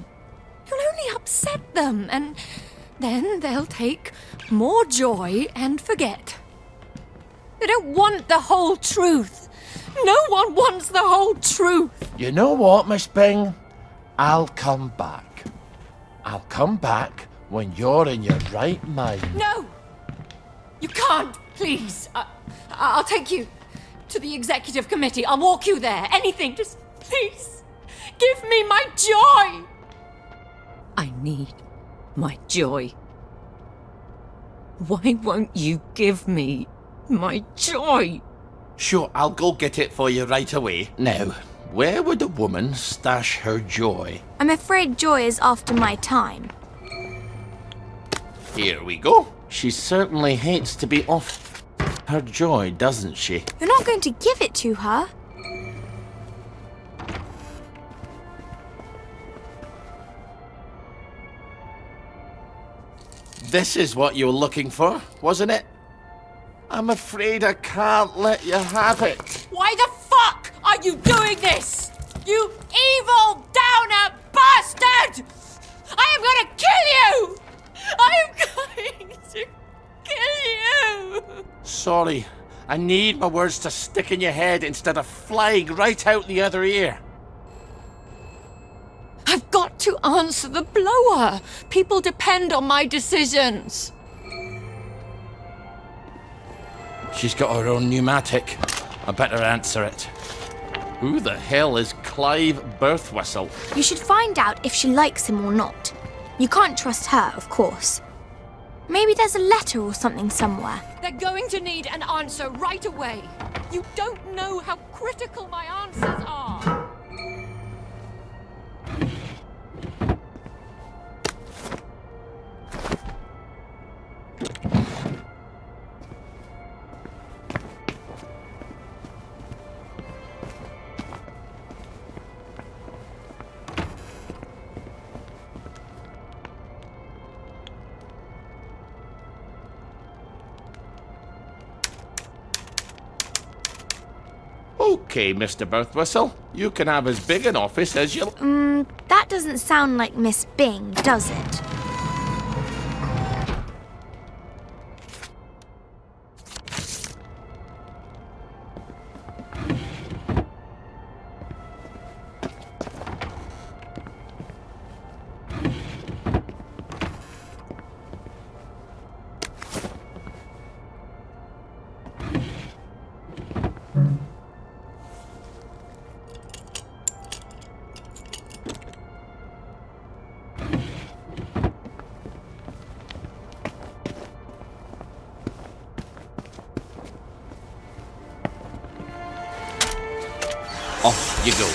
You'll only upset them, and then they'll take more joy and forget. They don't want the whole truth. No one wants the whole truth. You know what, Miss Bing? I'll come back. I'll come back when you're in your right mind. No! You can't, please. I'll take you to the executive committee. I'll walk you there. Anything, just please. Give me my joy! I need my joy. Why won't you give me my joy? Sure, I'll go get it for you right away. Now, where would a woman stash her joy? I'm afraid Joy is after my time. Here we go. She certainly hates to be off her joy, doesn't she? You're not going to give it to her. This is what you were looking for, wasn't it? I'm afraid I can't let you have it. Why the fuck are you doing this? You evil downer bastard! I am gonna kill you! I am going to kill you! Sorry, I need my words to stick in your head instead of flying right out the other ear. I've got to answer the blower. People depend on my decisions. She's got her own pneumatic. I better answer it. Who the hell is Clive Birthwhistle? You should find out if she likes him or not. You can't trust her, of course. Maybe there's a letter or something somewhere. They're going to need an answer right away. You don't know how critical my answers are. Okay, Mr. Birthwhistle. You can have as big an office as you... That doesn't sound like Miss Bing, does it? Off you go.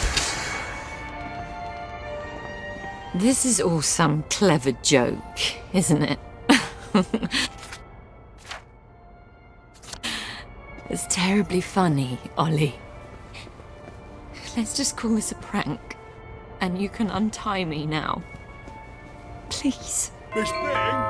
This is all some clever joke, isn't it? It's terribly funny, Ollie. Let's just call this a prank, and you can untie me now. Please. Miss Bing?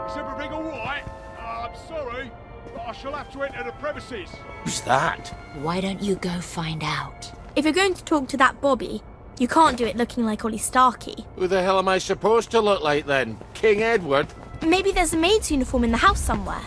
Is everything all right? I'm sorry, but I shall have to enter the premises. Who's that? Why don't you go find out? If you're going to talk to that Bobby, you can't do it looking like Ollie Starkey. Who the hell am I supposed to look like then? King Edward? Maybe there's a maid's uniform in the house somewhere.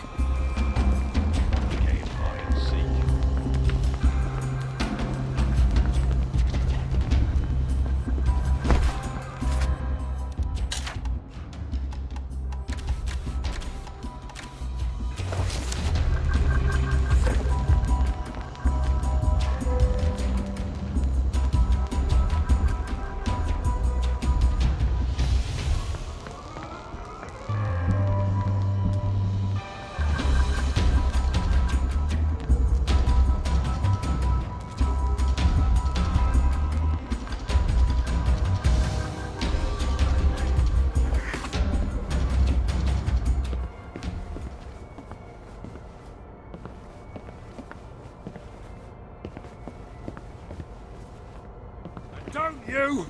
Don't you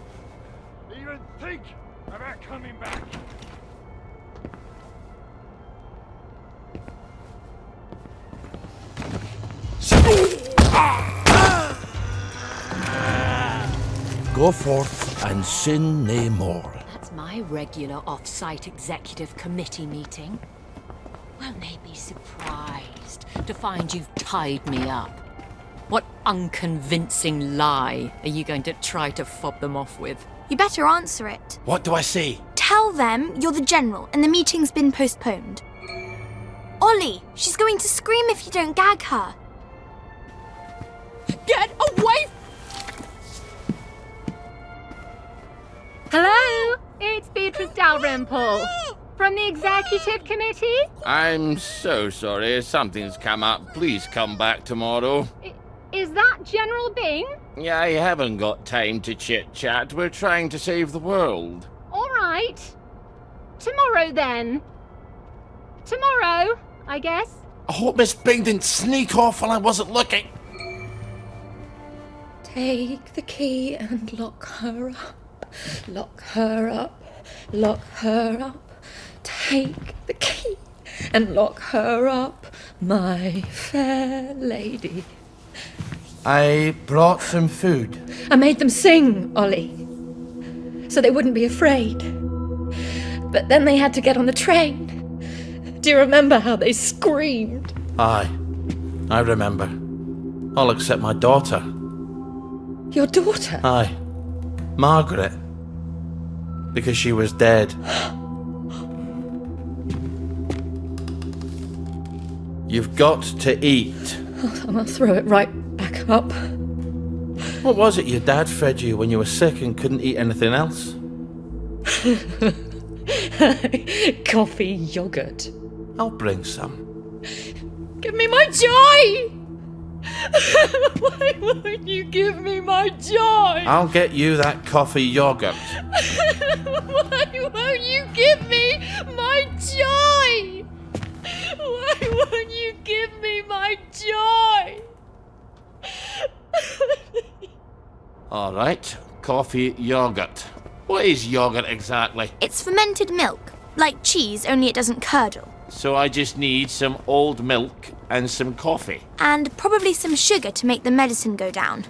even think about coming back. Go forth and sin nae more. That's my regular off-site executive committee meeting. Won't they be surprised to find you've tied me up? What unconvincing lie are you going to try to fob them off with? You better answer it. What do I say? Tell them you're the general and the meeting's been postponed. Ollie, she's going to scream if you don't gag her. Get away! Hello, it's Beatrice Dalrymple from the Executive Committee. I'm so sorry. Something's come up. Please come back tomorrow. Is that General Bing? Yeah, I haven't got time to chit-chat. We're trying to save the world. All right. Tomorrow, then. Tomorrow, I guess. I hope Miss Bing didn't sneak off while I wasn't looking. Take the key and lock her up. Lock her up. Lock her up. Take the key and lock her up, my fair lady. I brought some food. I made them sing, Ollie, so they wouldn't be afraid. But then they had to get on the train. Do you remember how they screamed? Aye, I remember. All except my daughter. Your daughter? Aye, Margaret. Because she was dead. You've got to eat. I'm gonna throw it right back up. What was it your dad fed you when you were sick and couldn't eat anything else? Coffee yogurt. I'll bring some. Give me my joy! Why won't you give me my joy? I'll get you that coffee yogurt. Why won't you give me my joy? Why won't you give me my joy? All right, coffee yogurt. What is yogurt exactly? It's fermented milk, like cheese, only it doesn't curdle. So I just need some old milk and some coffee. And probably some sugar to make the medicine go down.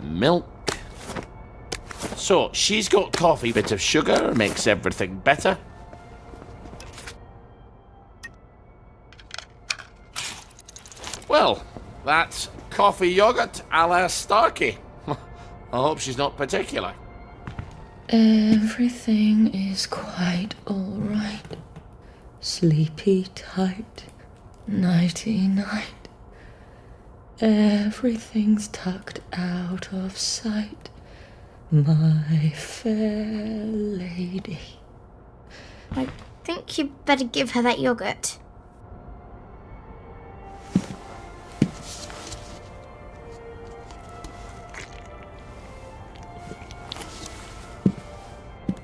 Milk. So, she's got coffee, bit of sugar, makes everything better. Well, that's coffee yogurt a la Starkey. I hope she's not particular. Everything is quite alright. Sleepy tight. Nighty night. Everything's tucked out of sight, my fair lady. I think you'd better give her that yogurt.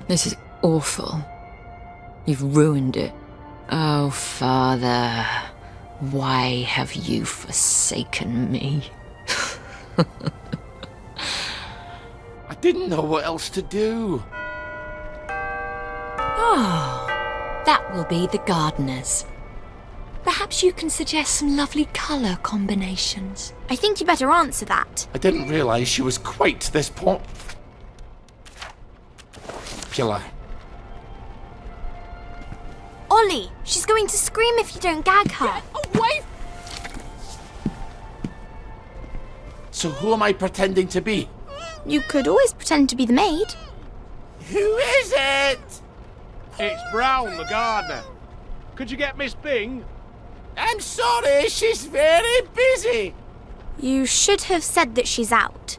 This is awful. You've ruined it. Oh, Father, why have you forsaken me? I didn't know what else to do. Oh, that will be the gardener's. Perhaps you can suggest some lovely colour combinations. I think you better answer that. I didn't realise she was quite this popular. Ollie, she's going to scream if you don't gag her. Get away! So who am I pretending to be? You could always pretend to be the maid. Who is it? It's Brown, the gardener. Could you get Miss Bing? I'm sorry, she's very busy. You should have said that she's out.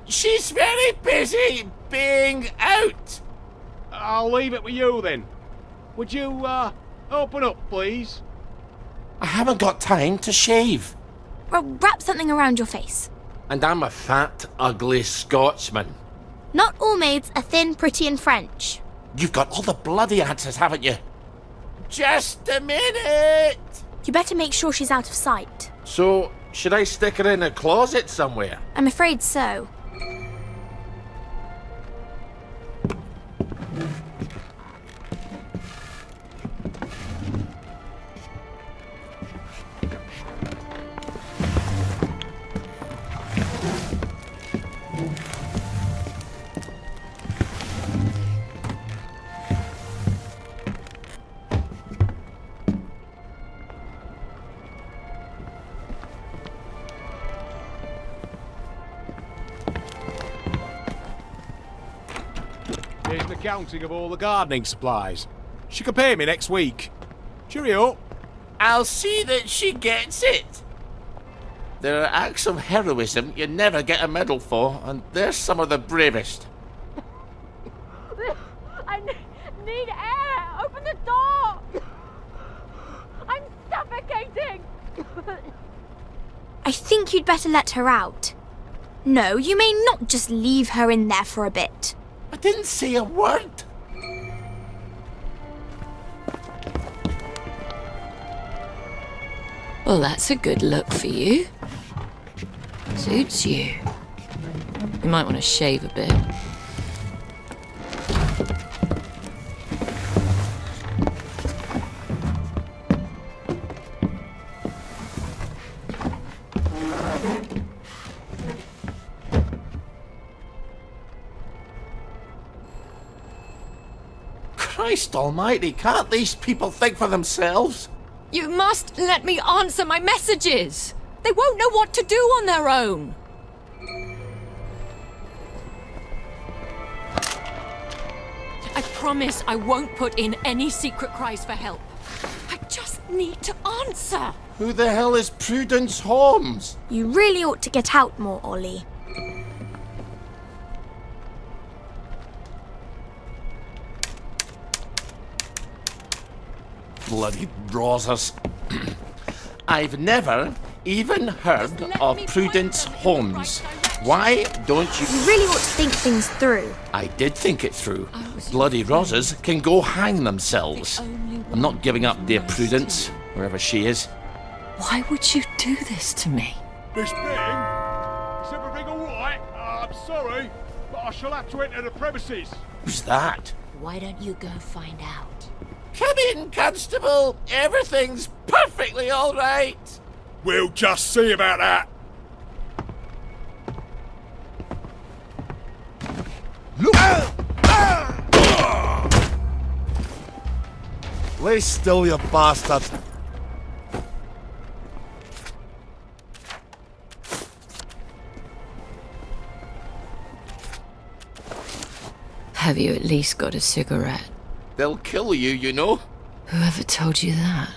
She's very busy being out. I'll leave it with you then. Would you, open up, please? I haven't got time to shave. Well, wrap something around your face. And I'm a fat, ugly Scotsman. Not all maids are thin, pretty, and French. You've got all the bloody answers, haven't you? Just a minute! You better make sure she's out of sight. So, should I stick her in a closet somewhere? I'm afraid so. Here's an accounting of all the gardening supplies. She can pay me next week. Cheerio. I'll see that she gets it. There are acts of heroism you never get a medal for, and they're some of the bravest. I need air! Open the door! I'm suffocating! I think you'd better let her out. No, you may not just leave her in there for a bit. I didn't say a word. Well, that's a good look for you. Suits you. You might want to shave a bit. Christ almighty, can't these people think for themselves? You must let me answer my messages. They won't know what to do on their own. I promise I won't put in any secret cries for help. I just need to answer. Who the hell is Prudence Holmes? You really ought to get out more, Ollie. Bloody Rosas. I've never even heard of Prudence Holmes. Why don't you... You really ought to think things through. I did think it through. Bloody Rosas can go hang themselves. I'm not giving up dear Prudence, wherever she is. Why would you do this to me? Miss Bing? Is everything all right? I'm sorry, but I shall have to enter the premises. Who's that? Why don't you go find out? Come in, Constable. Everything's perfectly all right. We'll just see about that. Look! Lay still, you bastard. Have you at least got a cigarette? They'll kill you, you know. Whoever told you that?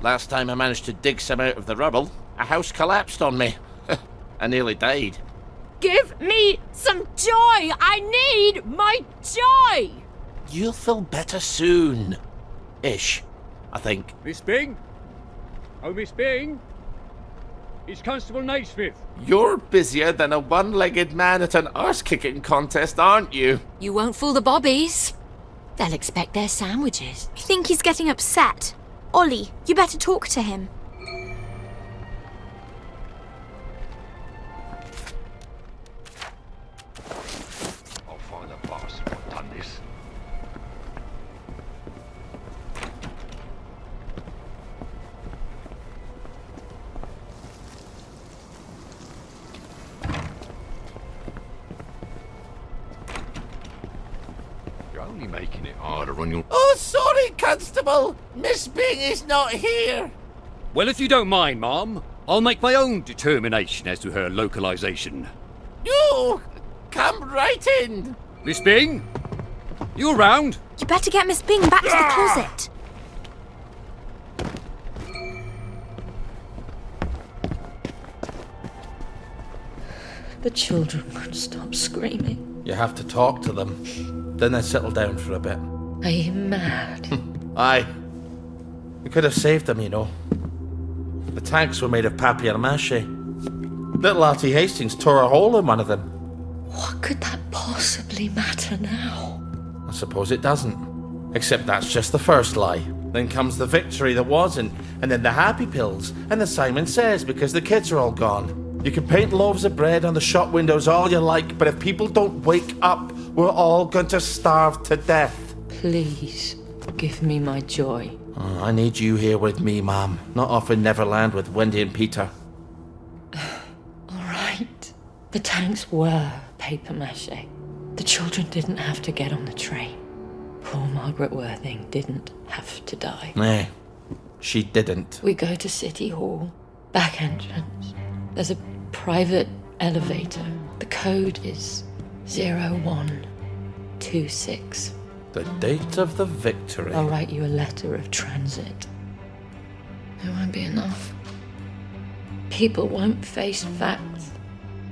Last time I managed to dig some out of the rubble, a house collapsed on me. I nearly died. Give me some joy! I need my joy! You'll feel better soon. Ish, I think. Miss Bing? Oh, Miss Bing? It's Constable Naismith. You're busier than a one-legged man at an arse-kicking contest, aren't you? You won't fool the bobbies. They'll expect their sandwiches. I think he's getting upset. Ollie, you better talk to him. I'll find the bastard who done this. You're only making it harder on your... Oh, sorry, Constable. Miss Bing is not here. Well, if you don't mind, Ma'am, I'll make my own determination as to her localization. No, come right in. Miss Bing? You around? You better get Miss Bing back to the closet. The children won't stop screaming. You have to talk to them. Then they settle down for a bit. Are you mad? Aye. We could have saved them, you know. The tanks were made of papier-mâché. Little Artie Hastings tore a hole in one of them. What could that possibly matter now? I suppose it doesn't. Except that's just the first lie. Then comes the victory that wasn't, and then the happy pills, and the Simon Says because the kids are all gone. You can paint loaves of bread on the shop windows all you like, but if people don't wake up, we're all going to starve to death. Please, give me my joy. Oh, I need you here with me, Ma'am. Not off in Neverland with Wendy and Peter. All right. The tanks were papier-mâché. The children didn't have to get on the train. Poor Margaret Worthing didn't have to die. Nay, she didn't. We go to City Hall, back entrance. There's a private elevator. The code is 0126. The date of the victory. I'll write you a letter of transit. It won't be enough. People won't face facts.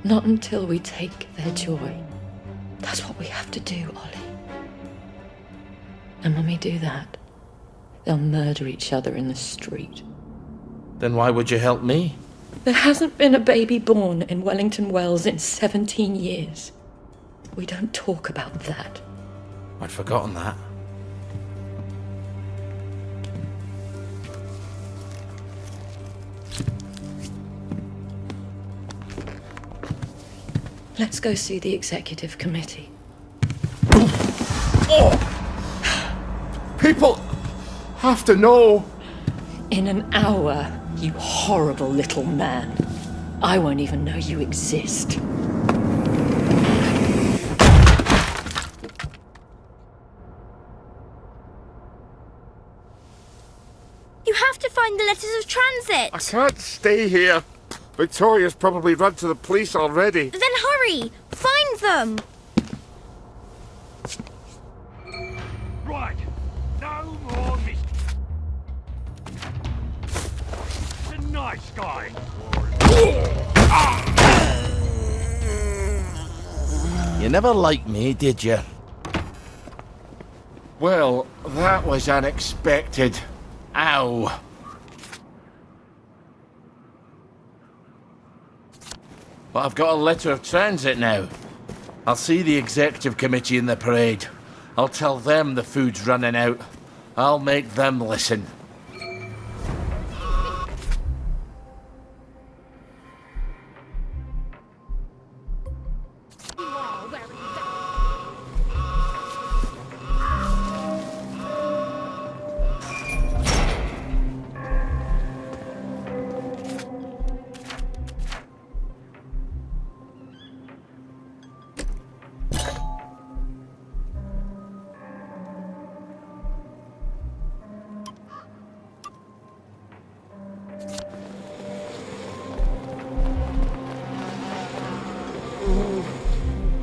Not until we take their joy. That's what we have to do, Ollie. And when we do that, they'll murder each other in the street. Then why would you help me? There hasn't been a baby born in Wellington Wells in 17 years. We don't talk about that. I'd forgotten that. Let's go see the executive committee. Oh! People have to know. In an hour, you horrible little man. I won't even know you exist. to find the letters of transit. I can't stay here. Victoria's probably run to the police already. Then hurry! Find them! Right. No more He's a nice guy. You never liked me, did you? Well, that was unexpected. Ow. But I've got a letter of transit now. I'll see the executive committee in the parade. I'll tell them the food's running out. I'll make them listen.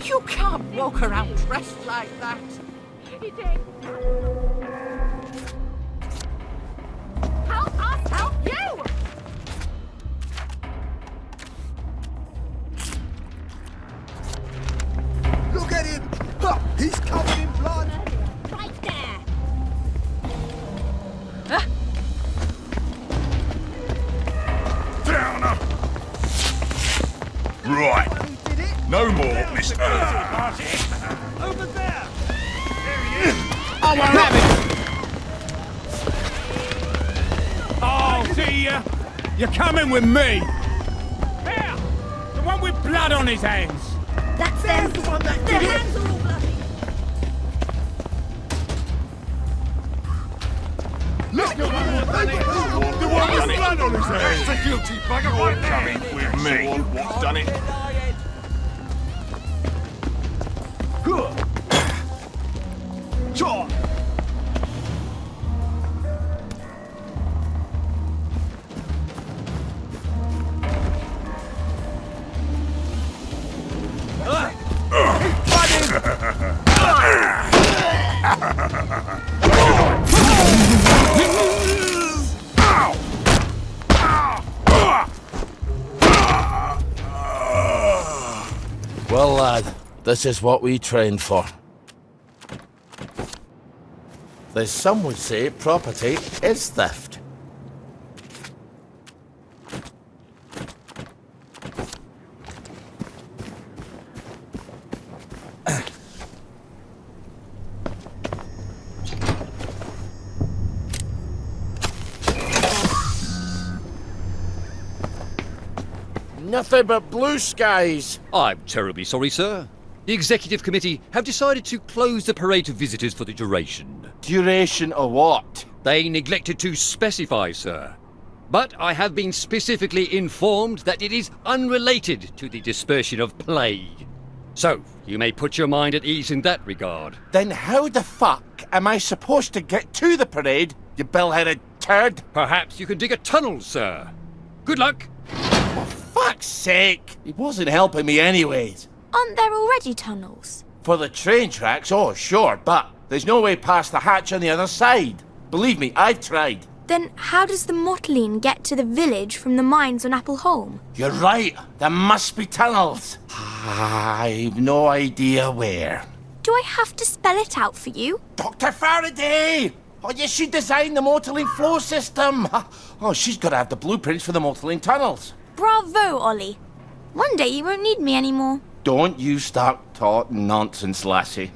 You can't walk around dressed like that. Help us help you! Look at him! Ha! He's covered in blood! Right there! Downer! Right. No more, Mr. Over there! There he is! I won't have it! Oh, see ya! You're coming with me! There! The one with blood on his hands! That's them. The one that Their did it! hands are all bloody. Look! The one with blood on his hands! The guilty bugger right coming with me! What's done it? Sure! Well, lad, this is what we trained for. There's some would say property is theft. Nothing but blue skies. I'm terribly sorry, sir. The executive committee have decided to close the parade to visitors for the duration. Duration of what? They neglected to specify, sir. But I have been specifically informed that it is unrelated to the dispersion of plague. So, you may put your mind at ease in that regard. Then how the fuck am I supposed to get to the parade, you bell-headed turd? Perhaps you can dig a tunnel, sir. Good luck. For fuck's sake! He wasn't helping me anyways. Aren't there already tunnels? For the train tracks, oh sure, but there's no way past the hatch on the other side. Believe me, I've tried. Then how does the Mottling get to the village from the mines on Appleholme? You're right, there must be tunnels. I've no idea where. Do I have to spell it out for you? Dr. Faraday! Oh, yes, she designed the Mottling flow system. Oh, she's got to have the blueprints for the Mottling tunnels. Bravo, Ollie. One day you won't need me anymore. Don't you start talking nonsense, lassie.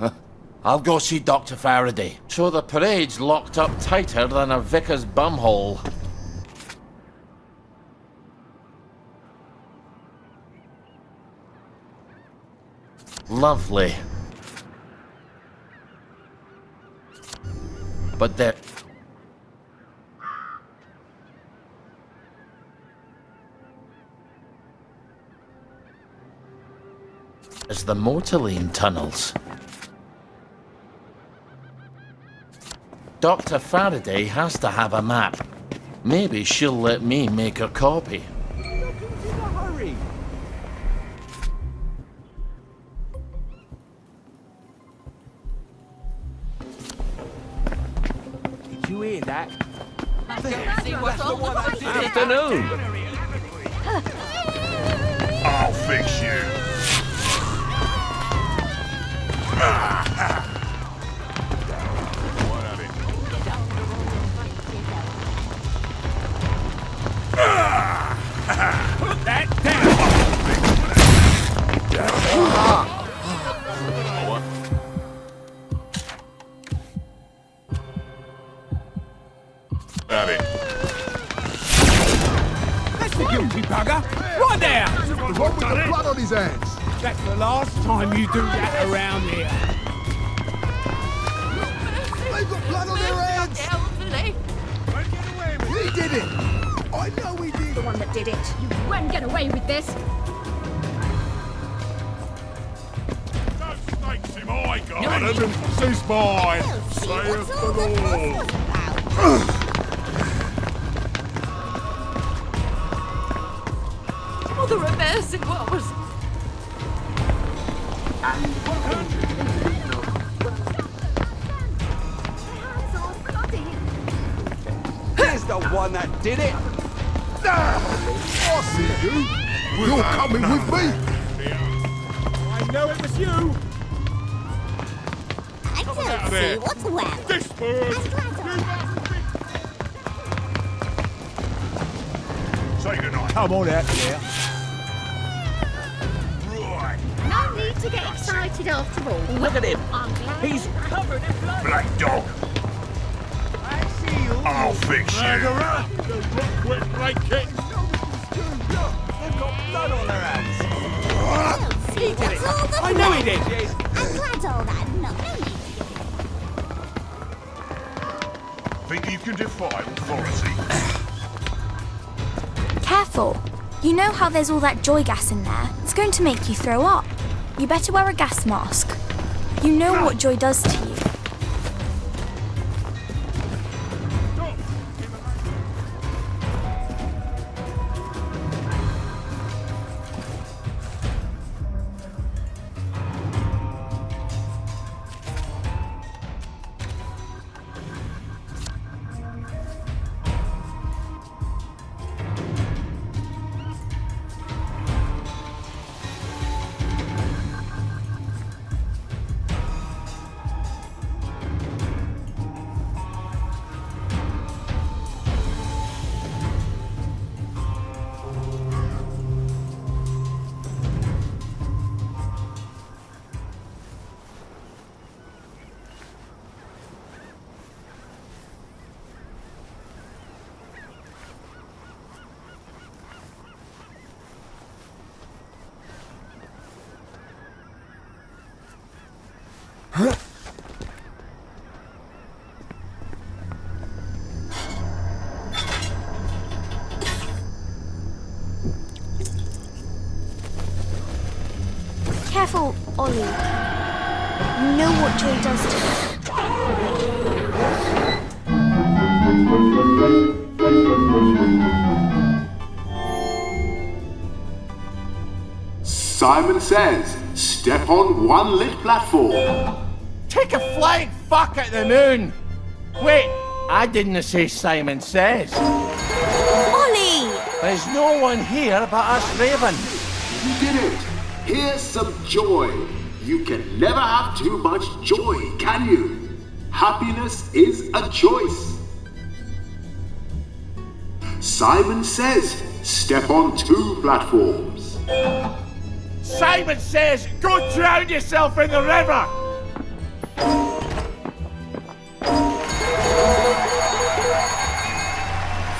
I'll go see Dr. Faraday. So the parade's locked up tighter than a vicar's bumhole. Lovely. But there... is the Mottling tunnels. Dr. Faraday has to have a map. Maybe she'll let me make a copy. Hurry! Did you hear that? That's the one that did it. Afternoon. I'll fix you. What of it? Put that down! Have it. That's the guilty bugger! Right there! The one with the blood on his hands. That's the last time you do that around here. They've got blood on their hands. He did it. I know he did. The one that did it. You won't get away with this. No snakes in my garden. This is mine. Saith the Lord. Mother of mercy, what was... Here's the one that did it! I see you. You're coming with me. I know it was you! I don't see what's well. This bird. Say goodnight. Come on out there. Right. No need to get excited after all. Look at him. I'm glad He's covered in blood. Black dog. I'll fix you. Murderer. Quick, break it. They've got blood on their hands. He did it. I know he did. I'm glad all that. No need. Think you can defy authority? Careful. You know how there's all that joy gas in there? It's going to make you throw up. You better wear a gas mask. You know what joy does to you. Careful, Ollie. You know what joy does to you. Simon Says, step on one lit platform. Take a flying fuck at the moon! Wait, I didn't say Simon Says. Ollie! There's no one here but us Raven. You did it. Here's some joy. You can never have too much joy, can you? Happiness is a choice. Simon Says, step on two platforms. Simon Says, go drown yourself in the river!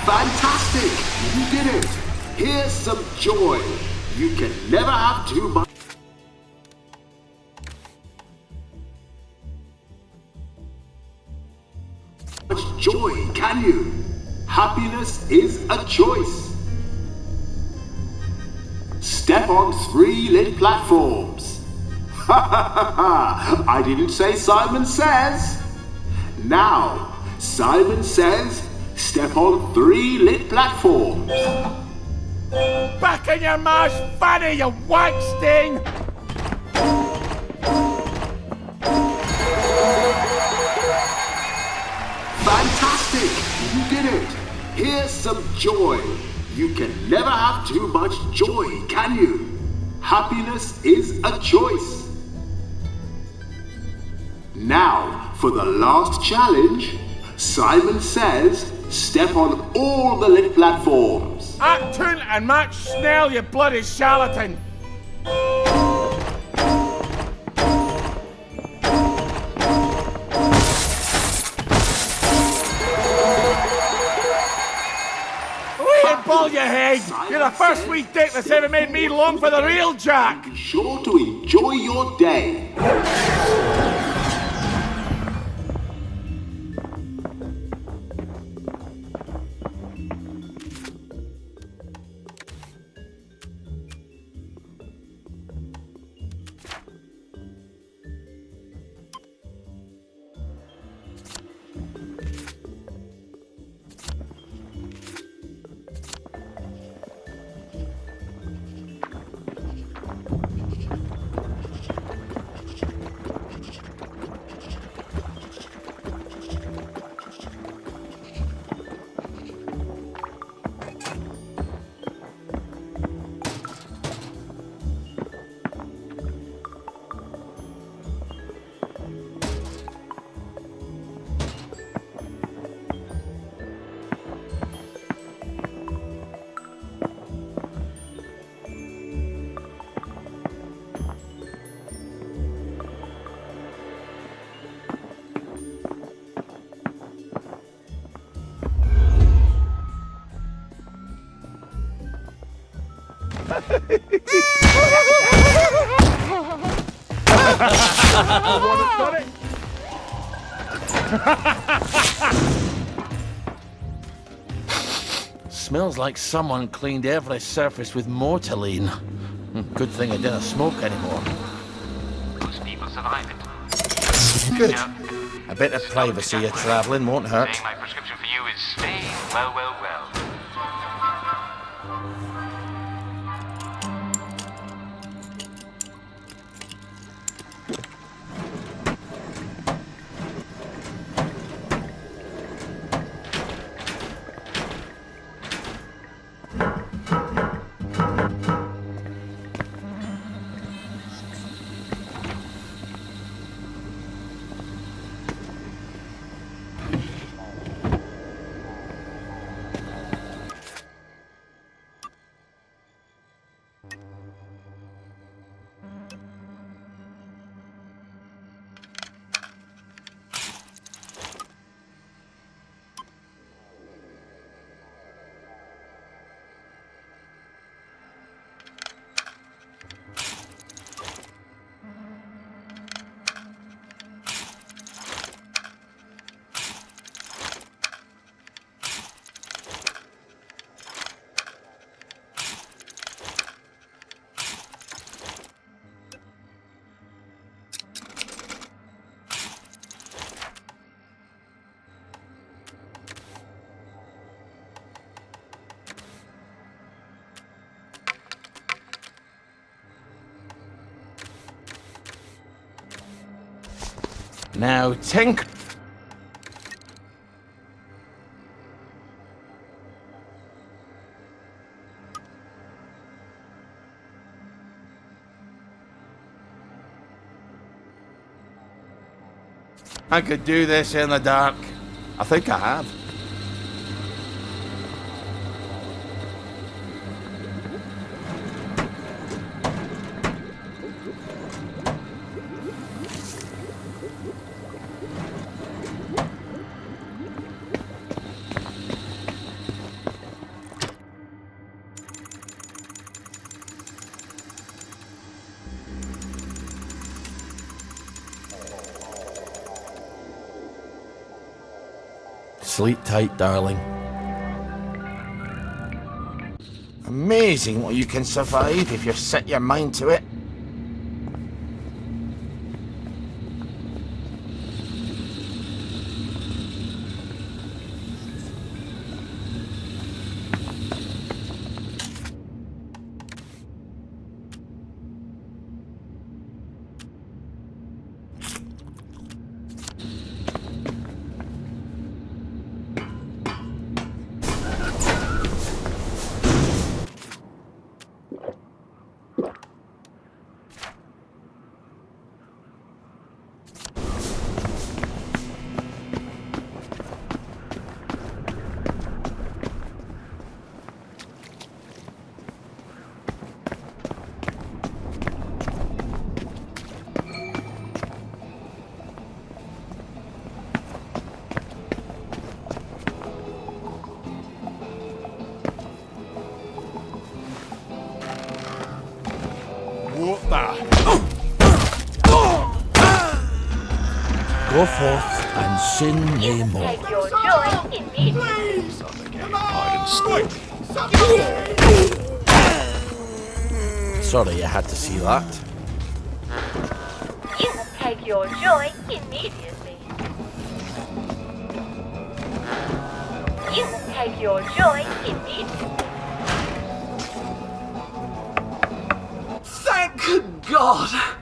Fantastic! You did it! Here's some joy. You can never have too much joy, can you? Happiness is a choice. Step on three lit platforms. Ha ha ha ha! I didn't say Simon Says. Now, Simon Says, step on 3 lit platforms. Back in your ma's fanny, you wank sting! Fantastic! You did it! Here's some joy. You can never have too much joy, can you? Happiness is a choice. Now, for the last challenge, Simon says, step on all the lit platforms. Act Toon and Max Snell, you bloody charlatan! Ball your head! You're the first wee dick that's ever made me long for the real Jack! Be sure to enjoy your day. Smells like someone cleaned every surface with mortaline. Good thing I didn't smoke anymore. Most people survive it. Good. A bit of privacy you're travelling won't hurt. My prescription for you is stay well, well, well. Now, Tink. I could do this in the dark. I think I have. Sleep tight, darling. Amazing what you can survive if you've set your mind to it. Go forth and sin no more. Take your joy immediately. Sorry, I had to see that. You must take your joy immediately. You must take your joy immediately. Thank God!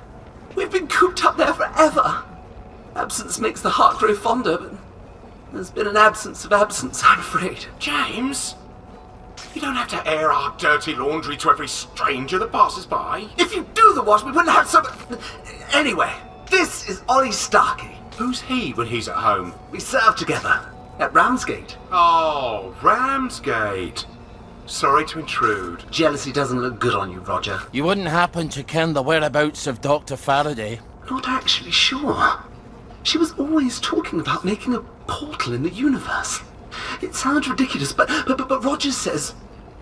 We've been cooped up there forever. Absence makes the heart grow fonder, but there's been an absence of absence, I'm afraid. James, you don't have to air our dirty laundry to every stranger that passes by. If you do the wash, we wouldn't have so... Anyway, this is Ollie Starkey. Who's he when he's at home? We served together at Ramsgate. Oh, Ramsgate. Sorry to intrude. Jealousy doesn't look good on you, Roger. You wouldn't happen to ken the whereabouts of Dr. Faraday? Not actually sure. She was always talking about making a portal in the universe. It sounds ridiculous, but Roger says,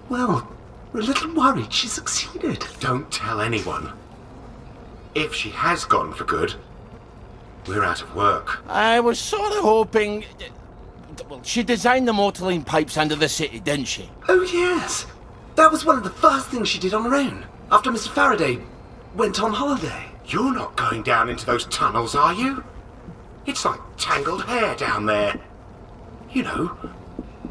well, we're a little worried she succeeded. Don't tell anyone. If she has gone for good, we're out of work. I was sort of hoping... Well, she designed the motorline pipes under the city, didn't she? Oh, yes. That was one of the first things she did on her own, after Mr. Faraday went on holiday. You're not going down into those tunnels, are you? It's like tangled hair down there. You know,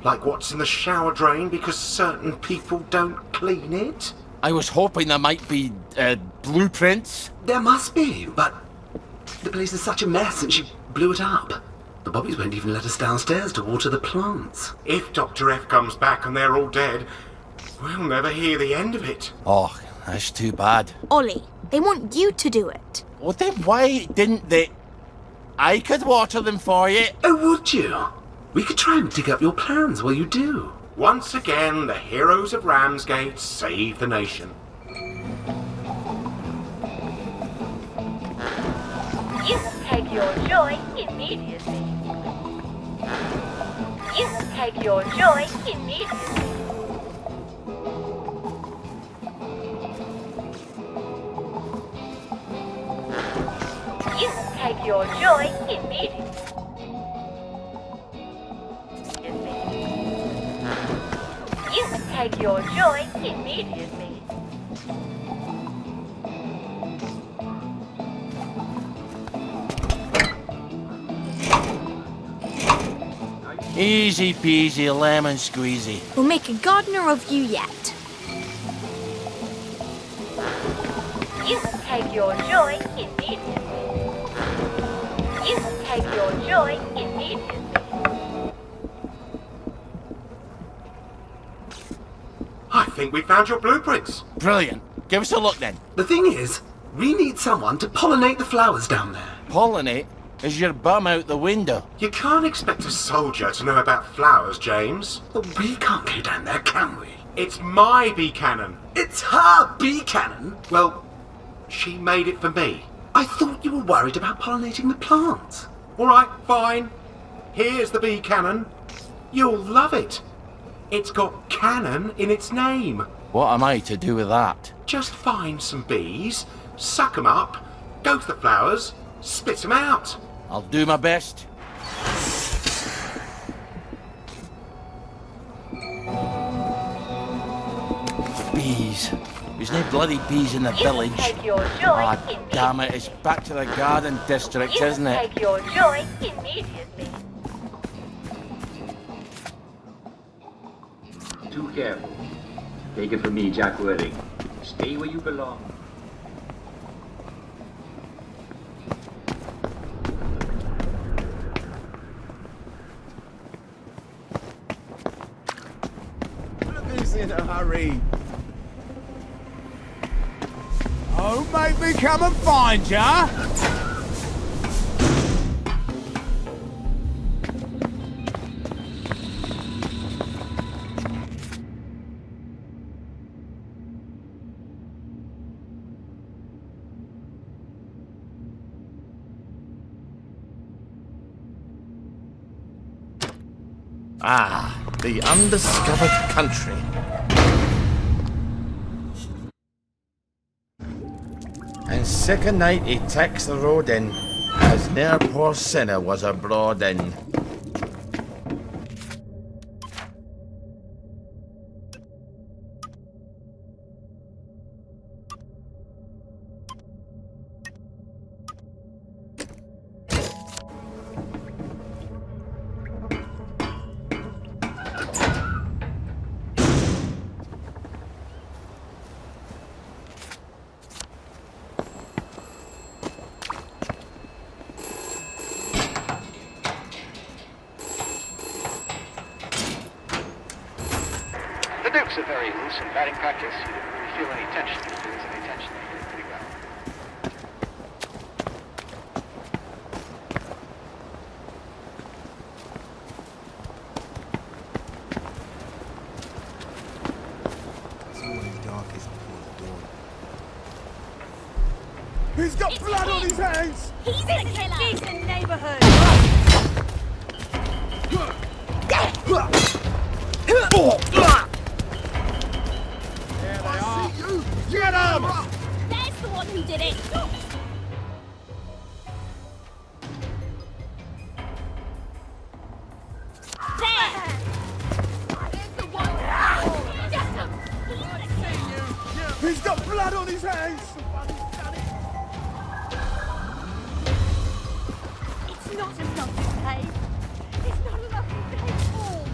like what's in the shower drain because certain people don't clean it. I was hoping there might be, blueprints. There must be, but the place is such a mess and she blew it up. The Bobbies won't even let us downstairs to water the plants. If Dr. F comes back and they're all dead, we'll never hear the end of it. Oh, that's too bad. Ollie, they want you to do it. Well, then why didn't they... I could water them for you. Oh, would you? We could try and dig up your plans while you do. Once again, the heroes of Ramsgate save the nation. You must take your joy immediately. You must take your joy immediately. You must take your joy immediately. You must take your joy immediately. Easy peasy, lemon squeezy. We'll make a gardener of you yet. You must take your joy immediately. You must take your joy immediately. I think we found your blueprints. Brilliant. Give us a look then. The thing is, we need someone to pollinate the flowers down there. Pollinate? Is your bum out the window? You can't expect a soldier to know about flowers, James. Well, we can't go down there, can we? It's my bee cannon. It's her bee cannon? Well, she made it for me. I thought you were worried about pollinating the plants. All right, fine. Here's the bee cannon. You'll love it. It's got cannon in its name. What am I to do with that? Just find some bees, suck 'em up, go to the flowers, spit 'em out. I'll do my best. Bees. There's no bloody bees in the village. Take your joy Ah, damn it, it's back to the garden district, you isn't it? Take your joy immediately. Too careful. Take it from me, Jack Worthing. Stay where you belong. Who's in a hurry? Don't make me come and find ya! Ah, the undiscovered country. And second night he takes the road in. As ne'er poor sinner was abroad in. The Dukes are very loose in batting practice. You didn't really feel any tension. If there is any tension, they did pretty well. It's always darkest before the dawn. He's got blood on his hands! He's a killer! Decent neighborhood! There they are! Get him! There's the one who did it! There! There's the one! Get him! He's got blood on his hands! It's not enough to pay! It's not enough to pay all!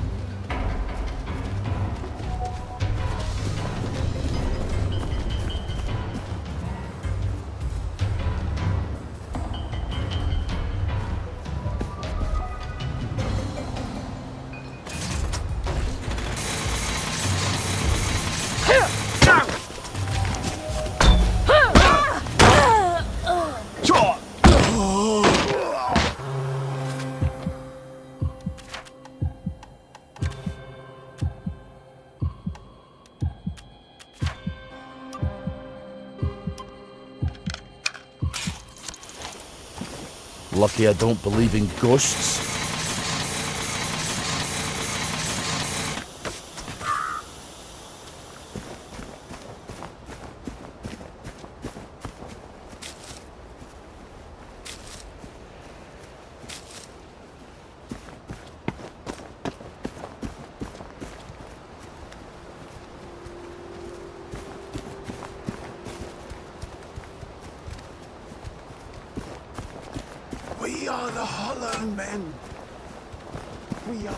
Lucky I don't believe in ghosts. We are the Hollow Men. We are the...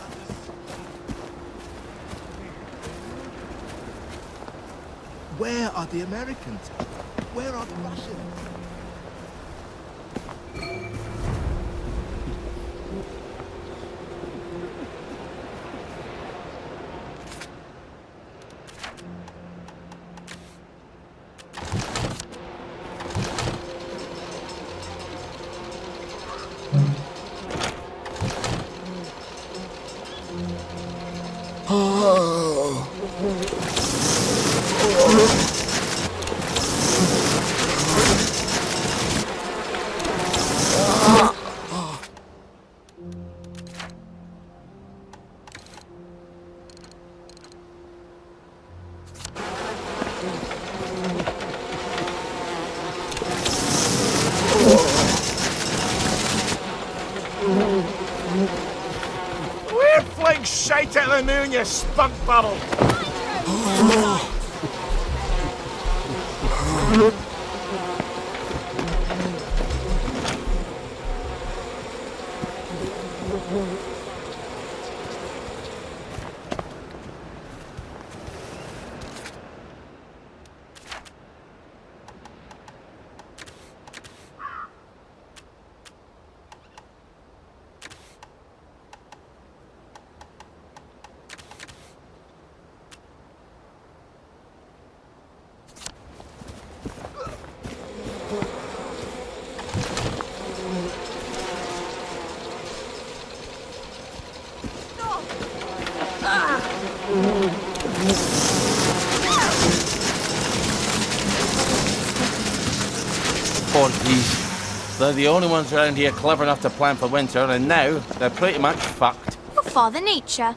Where are the Americans? Where are the Russians? We're fling shite at the moon, you spunk bubble! Porkies. They're the only ones around here clever enough to plan for winter, and now they're pretty much fucked. Your Father Nature.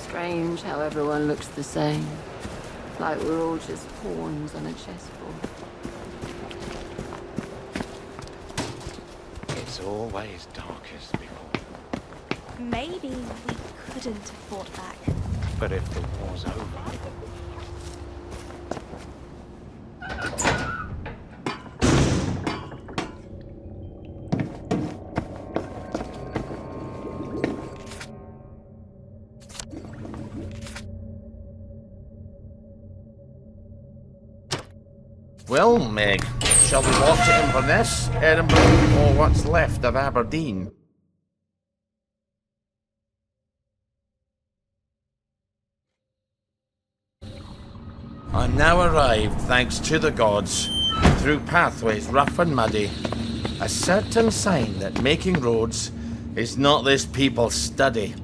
Strange how everyone looks the same. Like we're all just pawns on a chessboard. It's always darkest before. Maybe we couldn't have fought back. But if the war's over... Well, Meg, shall we walk to Inverness, Edinburgh, or what's left of Aberdeen? I'm now arrived, thanks to the gods, through pathways rough and muddy. A certain sign that making roads is not this people's study.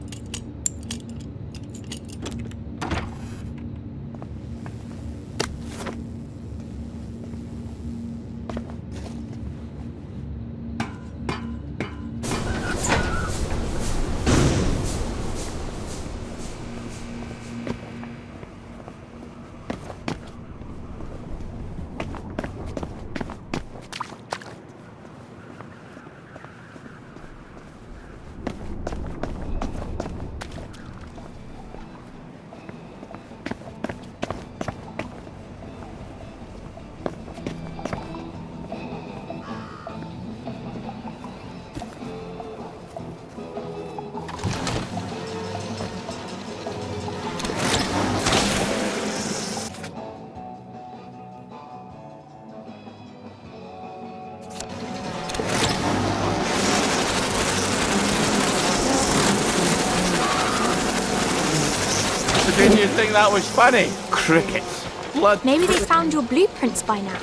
Didn't you think that was funny? Crickets. Blood. Maybe they found your blueprints by now.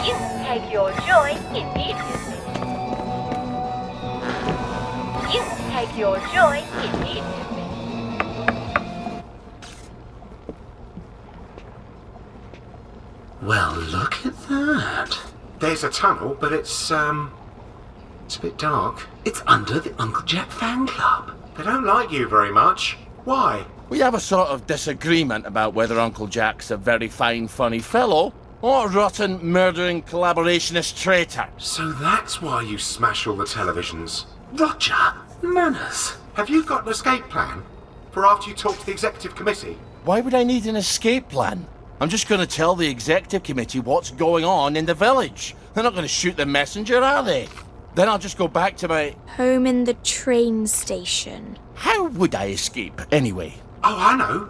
You can take your joy immediately. You can take your joy immediately. Well, look at that. There's a tunnel, but it's a bit dark. It's under the Uncle Jack fan club. They don't like you very much. Why? We have a sort of disagreement about whether Uncle Jack's a very fine, funny fellow or a rotten, murdering collaborationist traitor. So that's why you smash all the televisions. Roger, manners. Have you got an escape plan for after you talk to the executive committee? Why would I need an escape plan? I'm just going to tell the executive committee what's going on in the village. They're not going to shoot the messenger, are they? Then I'll just go back to my... Home in the train station. How would I escape, anyway? Oh, I know.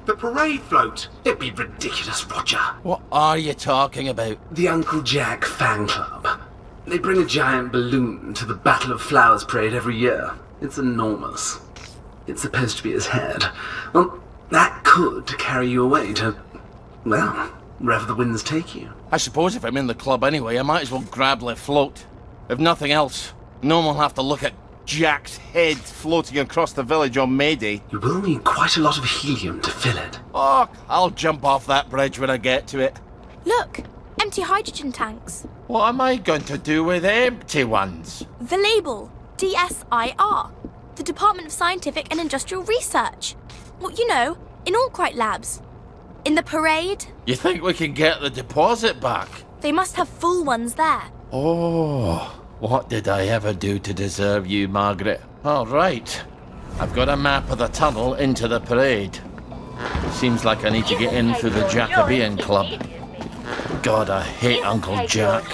The parade float. It'd be ridiculous, Roger. What are you talking about? The Uncle Jack fan club. They bring a giant balloon to the Battle of Flowers parade every year. It's enormous. It's supposed to be his head. Well, that could carry you away to, well, wherever the winds take you. I suppose if I'm in the club anyway, I might as well grab the float. If nothing else, no one will have to look at Jack's head floating across the village on May Day. You will need quite a lot of helium to fill it. Oh, I'll jump off that bridge when I get to it. Look, empty hydrogen tanks. What am I going to do with empty ones? The label, DSIR, the Department of Scientific and Industrial Research. Well, you know, in Albright Labs. In the parade. You think we can get the deposit back? They must have full ones there. Oh, what did I ever do to deserve you, Margaret? All right. I've got a map of the tunnel into the parade. Seems like I need to get in through the Jacobean Club. God, I hate Uncle Jack.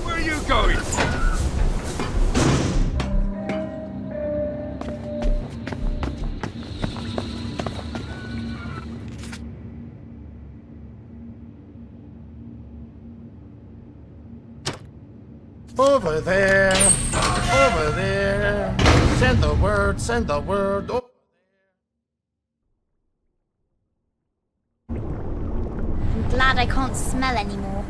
Where are you going? Over there, Send the word, send the word. Oh. I'm glad I can't smell anymore.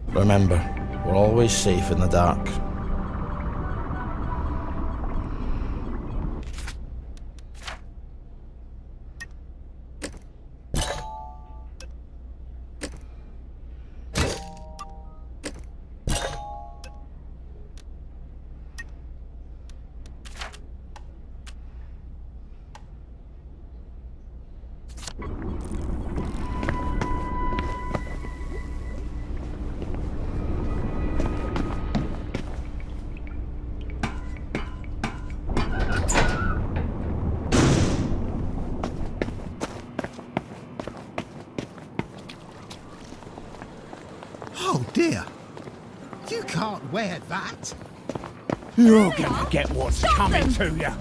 Remember, we're always safe in the dark. Oh dear. You can't wear that. You're gonna get what's coming to you.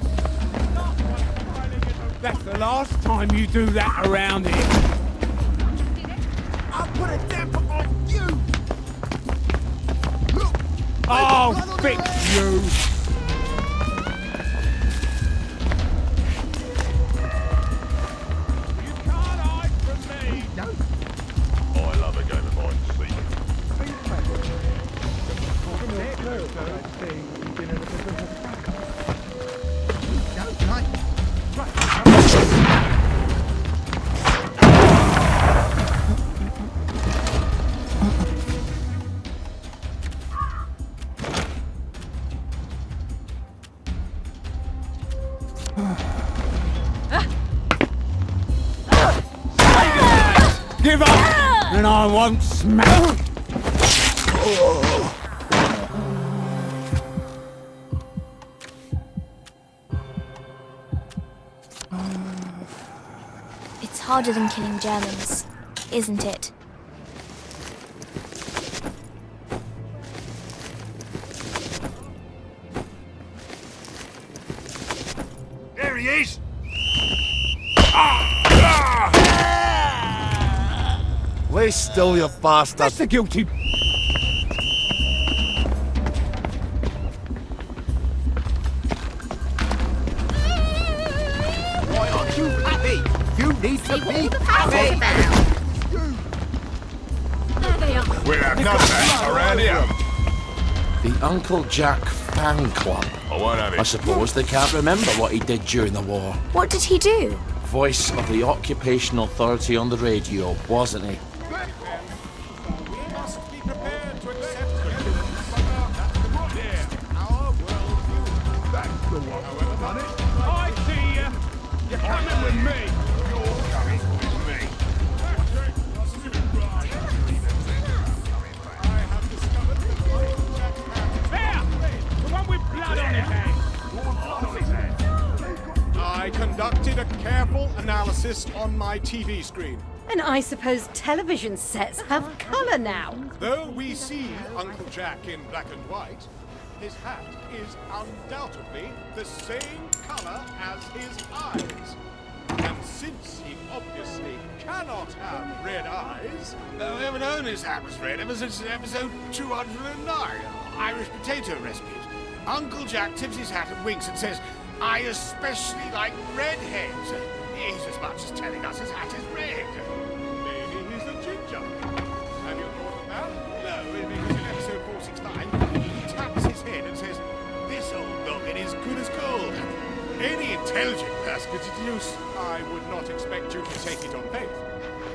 That's the last time you do that around here. I'll put a damper on you. Look. I'll fix you. I love a game of hide and seek. Give up, and I won't smell. It's harder than killing Germans, isn't it? There he is! Lay still, you bastard. That's the guilty. Why aren't you happy? You need to be happy. There they are. We have none of that around here. The Uncle Jack fan club. I won't have it. I suppose they can't remember what he did during the war. What did he do? Voice of the occupation authority on the radio, wasn't he? We must be prepared to accept our worldview. That's the one. However done it. I see ya. You're coming with me. You're coming with me. I have discovered the Uncle Jack There! The one with blood on his hand. Blood on his hand. I conducted a careful analysis on my TV screen. And I suppose television sets have colour now. Though we see Uncle Jack in black and white, his hat is undoubtedly the same colour as his eyes. And since he obviously cannot have red eyes, We haven't known his hat was red ever since episode 209, Irish potato recipes. Uncle Jack tips his hat and winks and says, I especially like redheads. He's as much as telling us his hat is red. maybe he's a ginger. Have you thought of that? No, because in episode 465, he taps his head and says, this old noggin is good as gold. Any intelligent person could deduce. I would not expect you to take it on faith.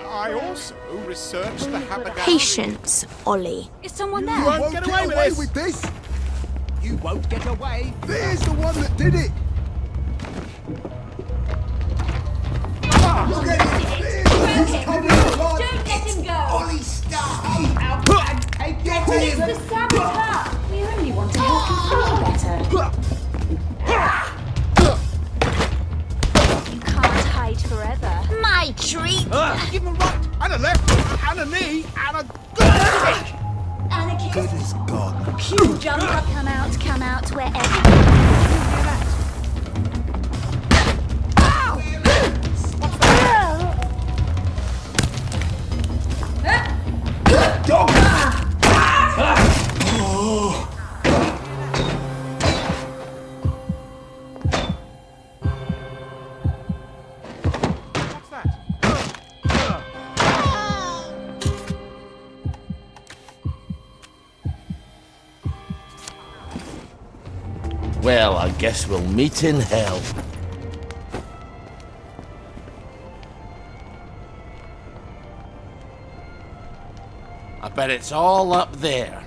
I also researched the haberdashery. Patience, Ollie. Is someone You there? won't get away with this. You won't get away. There's the one that did it. Look at him. He's coming along. Don't let him go! Ollie, stop! Out and take Get him! the saboteur! We only want to help you feel better. You can't hide forever. My treat! Give him a right And a left, and a knee, and a good kick. And a kiss. Goodness God. Jump up, come out, wherever. Well, I guess we'll meet in hell. I bet it's all up there.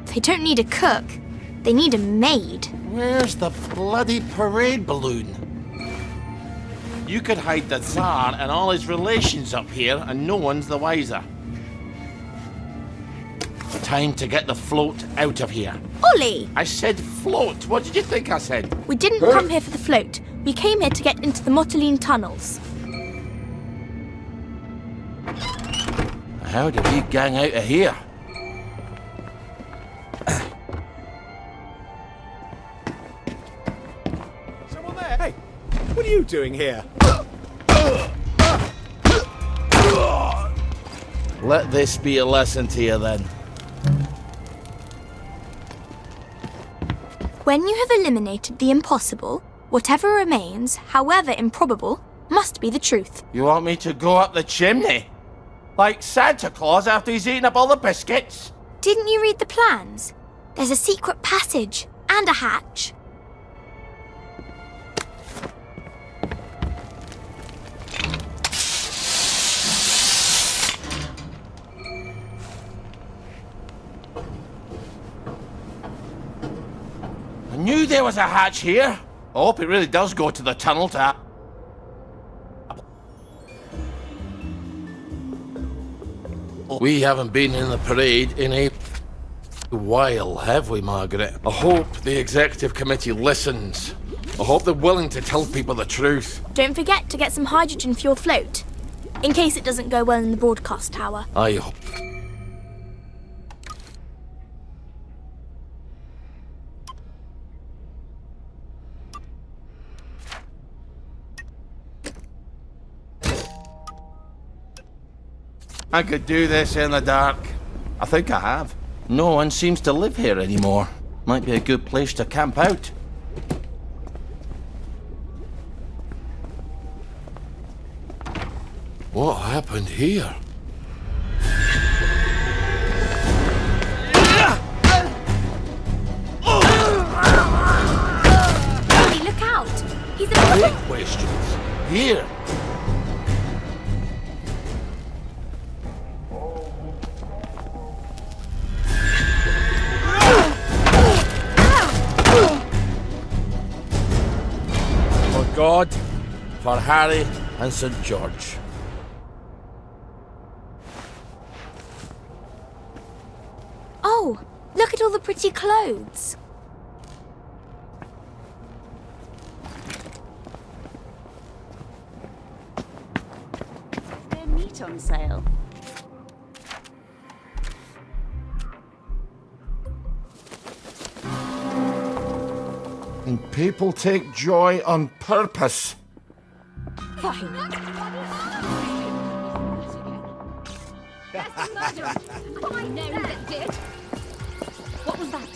They don't need a cook. They need a maid. Where's the bloody parade balloon? You could hide the Tsar and all his relations up here and no one's the wiser. Time to get the float out of here. Ollie! I said float. What did you think I said? We didn't come here for the float. We came here to get into the Motoline tunnels. How did we gang out of here? Someone there? Hey, what are you doing here? Let this be a lesson to you then. When you have eliminated the impossible, whatever remains, however improbable, must be the truth. You want me to go up the chimney? Like Santa Claus after he's eaten up all the biscuits? Didn't you read the plans? There's a secret passage and a hatch. I knew there was a hatch here. I hope it really does go to the tunnel to... We haven't been in the parade in a while, have we, Margaret? I hope the executive committee listens. I hope they're willing to tell people the truth. Don't forget to get some hydrogen for your float, in case it doesn't go well in the broadcast tower. I hope. I could do this in the dark. I think I have. No one seems to live here anymore. Might be a good place to camp out. What happened here? Ollie, look out! He's Quick questions. Here. For God, for Harry and St. George. Oh, look at all the pretty clothes. Their meat on sale. And people take joy on purpose. Fine. I know that did. What was that?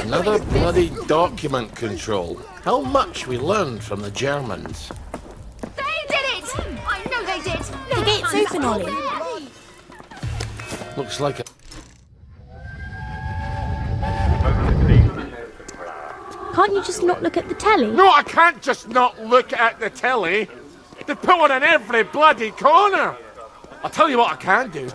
Another bloody document control. How much we learned from the Germans. They did it! I know they did! The gate's open, Ollie. Looks like a... Can't you just not look at the telly? No, I can't just not look at the telly. They put one in every bloody corner. I'll tell you what I can do.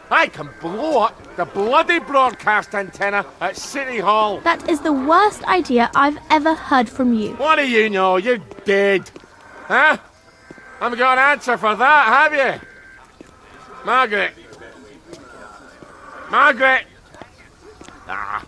I can blow up the bloody broadcast antenna at City Hall. That is the worst idea I've ever heard from you. What do you know? You're dead. Huh? Haven't got an answer for that, have you? Margaret. Margaret. Ah.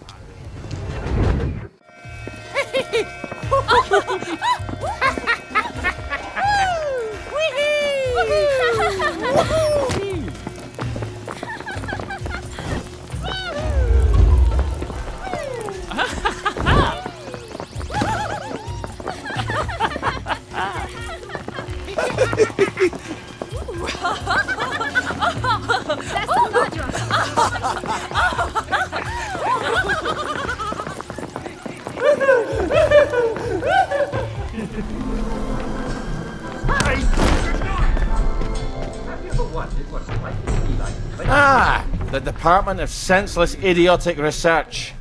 Ah, the Department of Senseless Idiotic Research.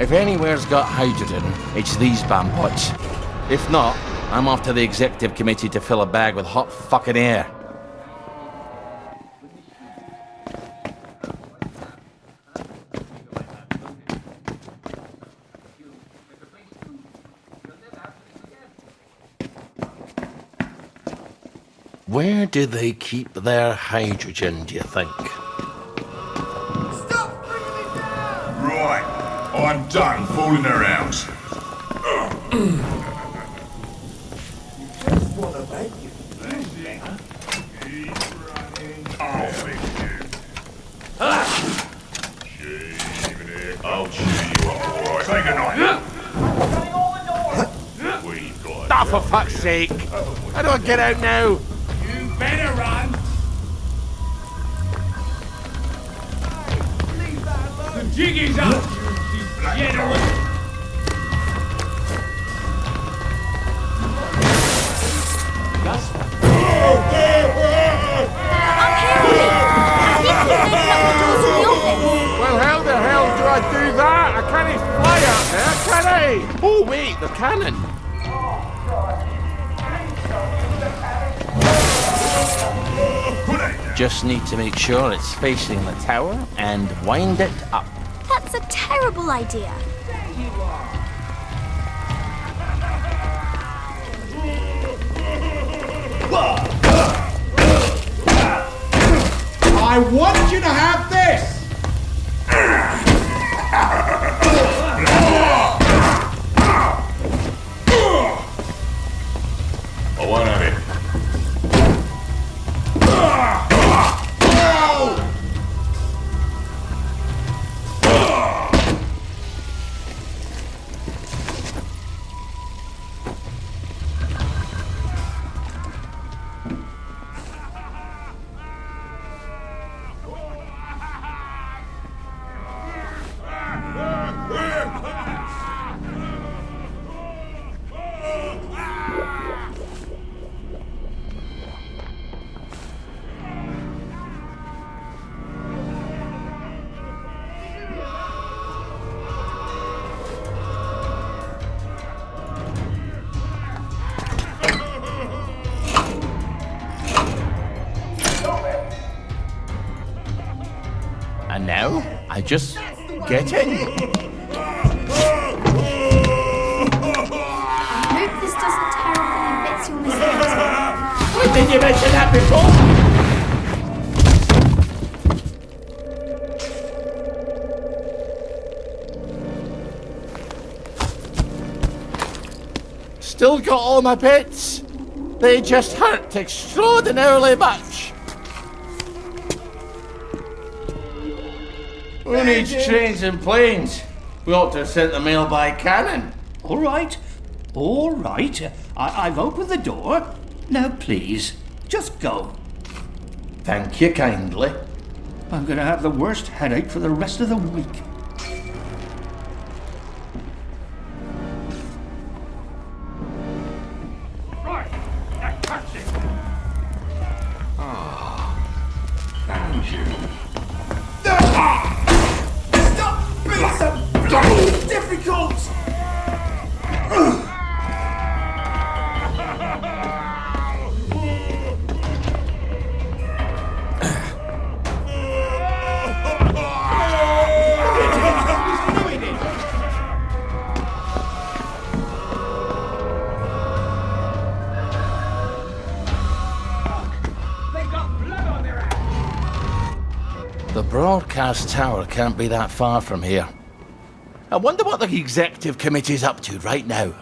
If anywhere's got hydrogen, it's these bambots. If not, I'm off to the executive committee to fill a bag with hot fucking air. Where do they keep their hydrogen, do you think? Right, I'm done fooling around. I'll cheer you up, alright. Say goodnight. We've got. Oh, for fuck's sake! How do I get out now? You better run. The jig is up. General. Well, how the hell do I do that? I can't even fly up there, can I? Oh, wait, the cannon. Just need to make sure it's facing the tower and wind it up. That's a terrible idea. I want you to have this! I won't have it. And now, I just get in. I hope this doesn't tear off any bits you're missing. Why didn't you mention that before? Still got all my bits. They just hurt extraordinarily much. Who needs trains and planes? We ought to have sent the mail by cannon. All right. I've opened the door. Now, please, just go. Thank you kindly. I'm going to have the worst headache for the rest of the week. Right, that cuts it. Thank you. Stop being so bloody difficult! The broadcast tower can't be that far from here. I wonder what the executive committee's up to right now.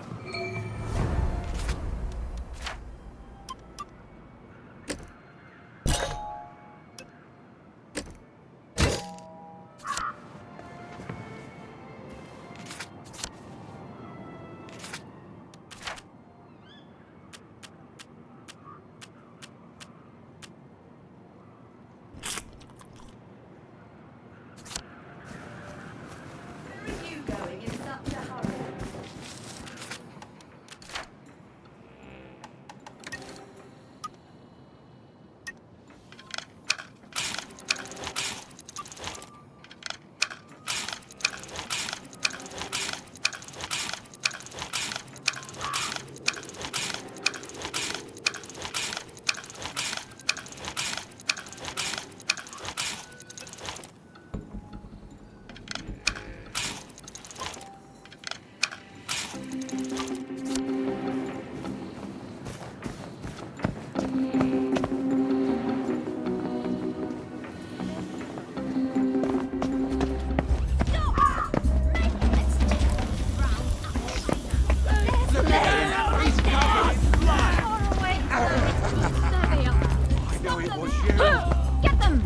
Get them!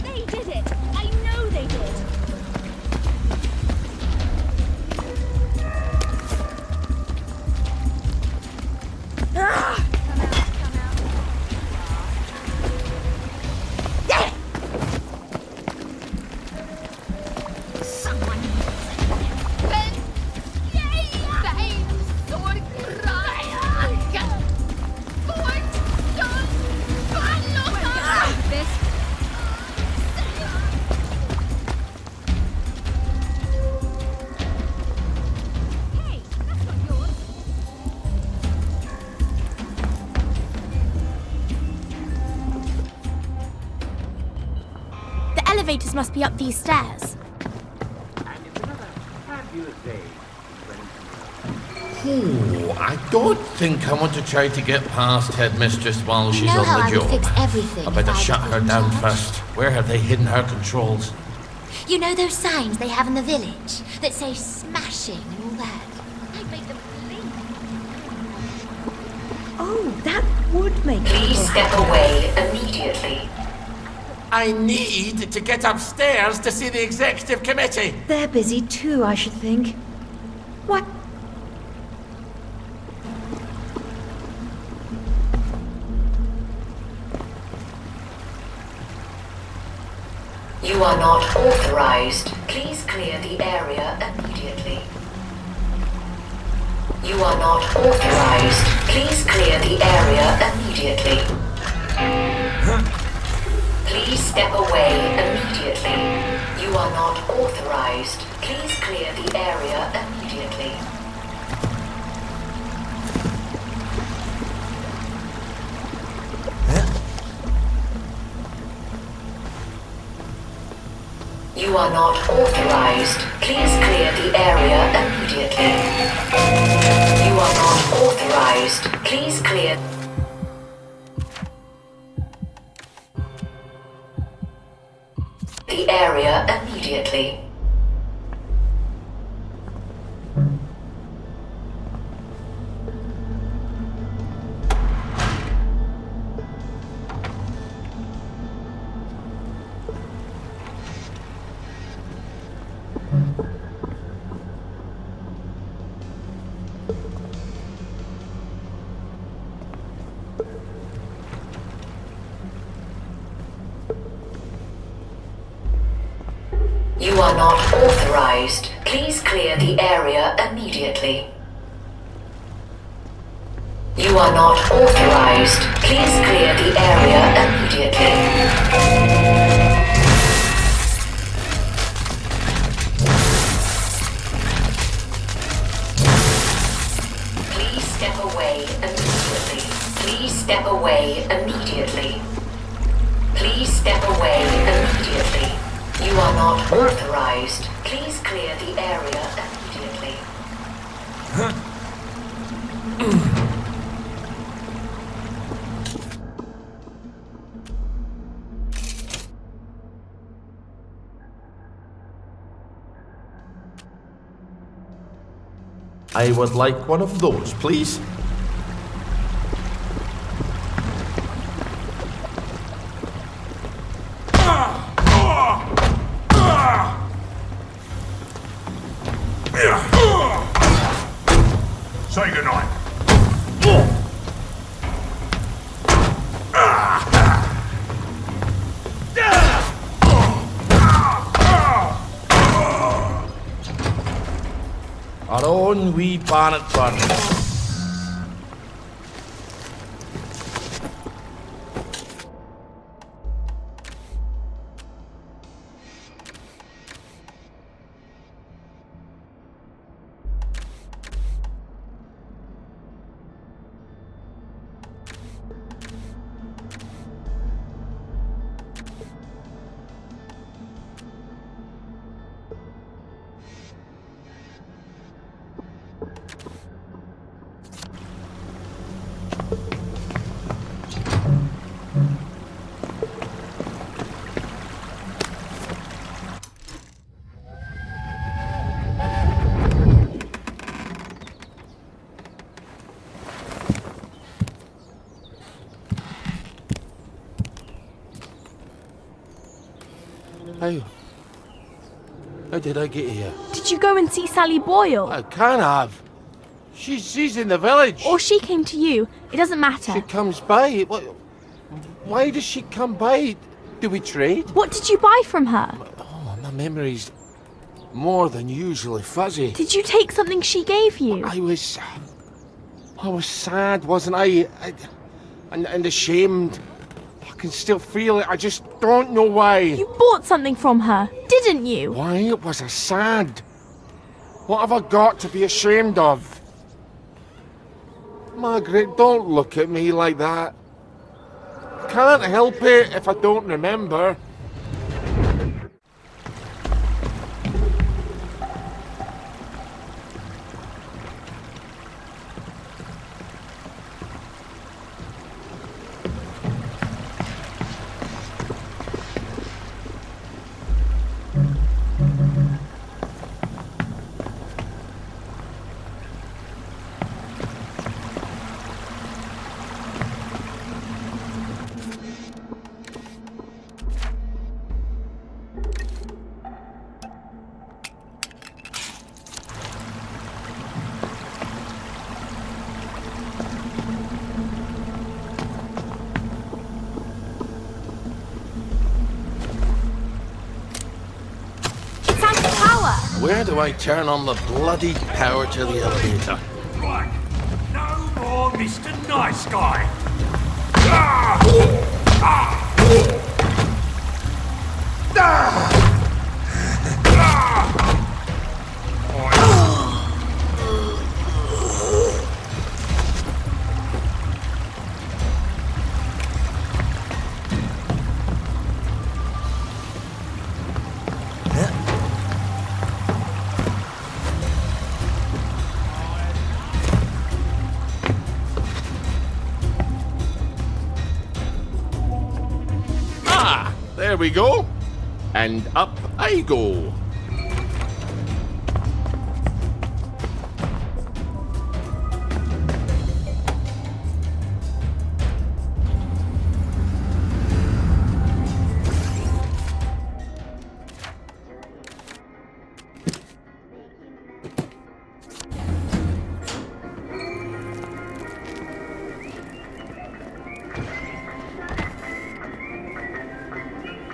They did it! I know they did! The elevators must be up these stairs. Oh, I don't think I want to try to get past Headmistress while she's know on how the I would job. fix everything I better if I shut was her in down charge. first. Where have they hidden her controls? You know those signs they have in the village that say smashing and all that? I'd make them believe. Oh, that would make Please people step happy. away immediately. I need to get upstairs to see the executive committee. They're busy too, I should think. What? You are not authorized. Please clear the area immediately. You are not authorized. Please clear the area immediately. Please step away immediately. You are not authorized. Please clear the area immediately. You are not authorized. Please clear the area immediately. You are not authorized. Please clear. The area immediately. You are not authorized. Please clear the area immediately. You are not authorized. Please clear the area immediately. Please step away immediately. Please step away immediately. Please step away immediately. You are not authorized. Please clear the area immediately. I would like one of those, please. Say goodnight. Our own wee Barnet Burn. How did I get here? Did you go and see Sally Boyle? I can't have. She's in the village. Or she came to you. It doesn't matter. She comes by. Why does she come by? Do we trade? What did you buy from her? Oh, my memory's more than usually fuzzy. Did you take something she gave you? I was sad, wasn't I? And ashamed. I can still feel it. I just don't know why. You bought something from her, didn't you? Why was I sad? What have I got to be ashamed of? Margaret, don't look at me like that. I can't help it if I don't remember. Where do I turn on the bloody power to the elevator? Right. No more Mr. Nice Guy. There we go. And up I go.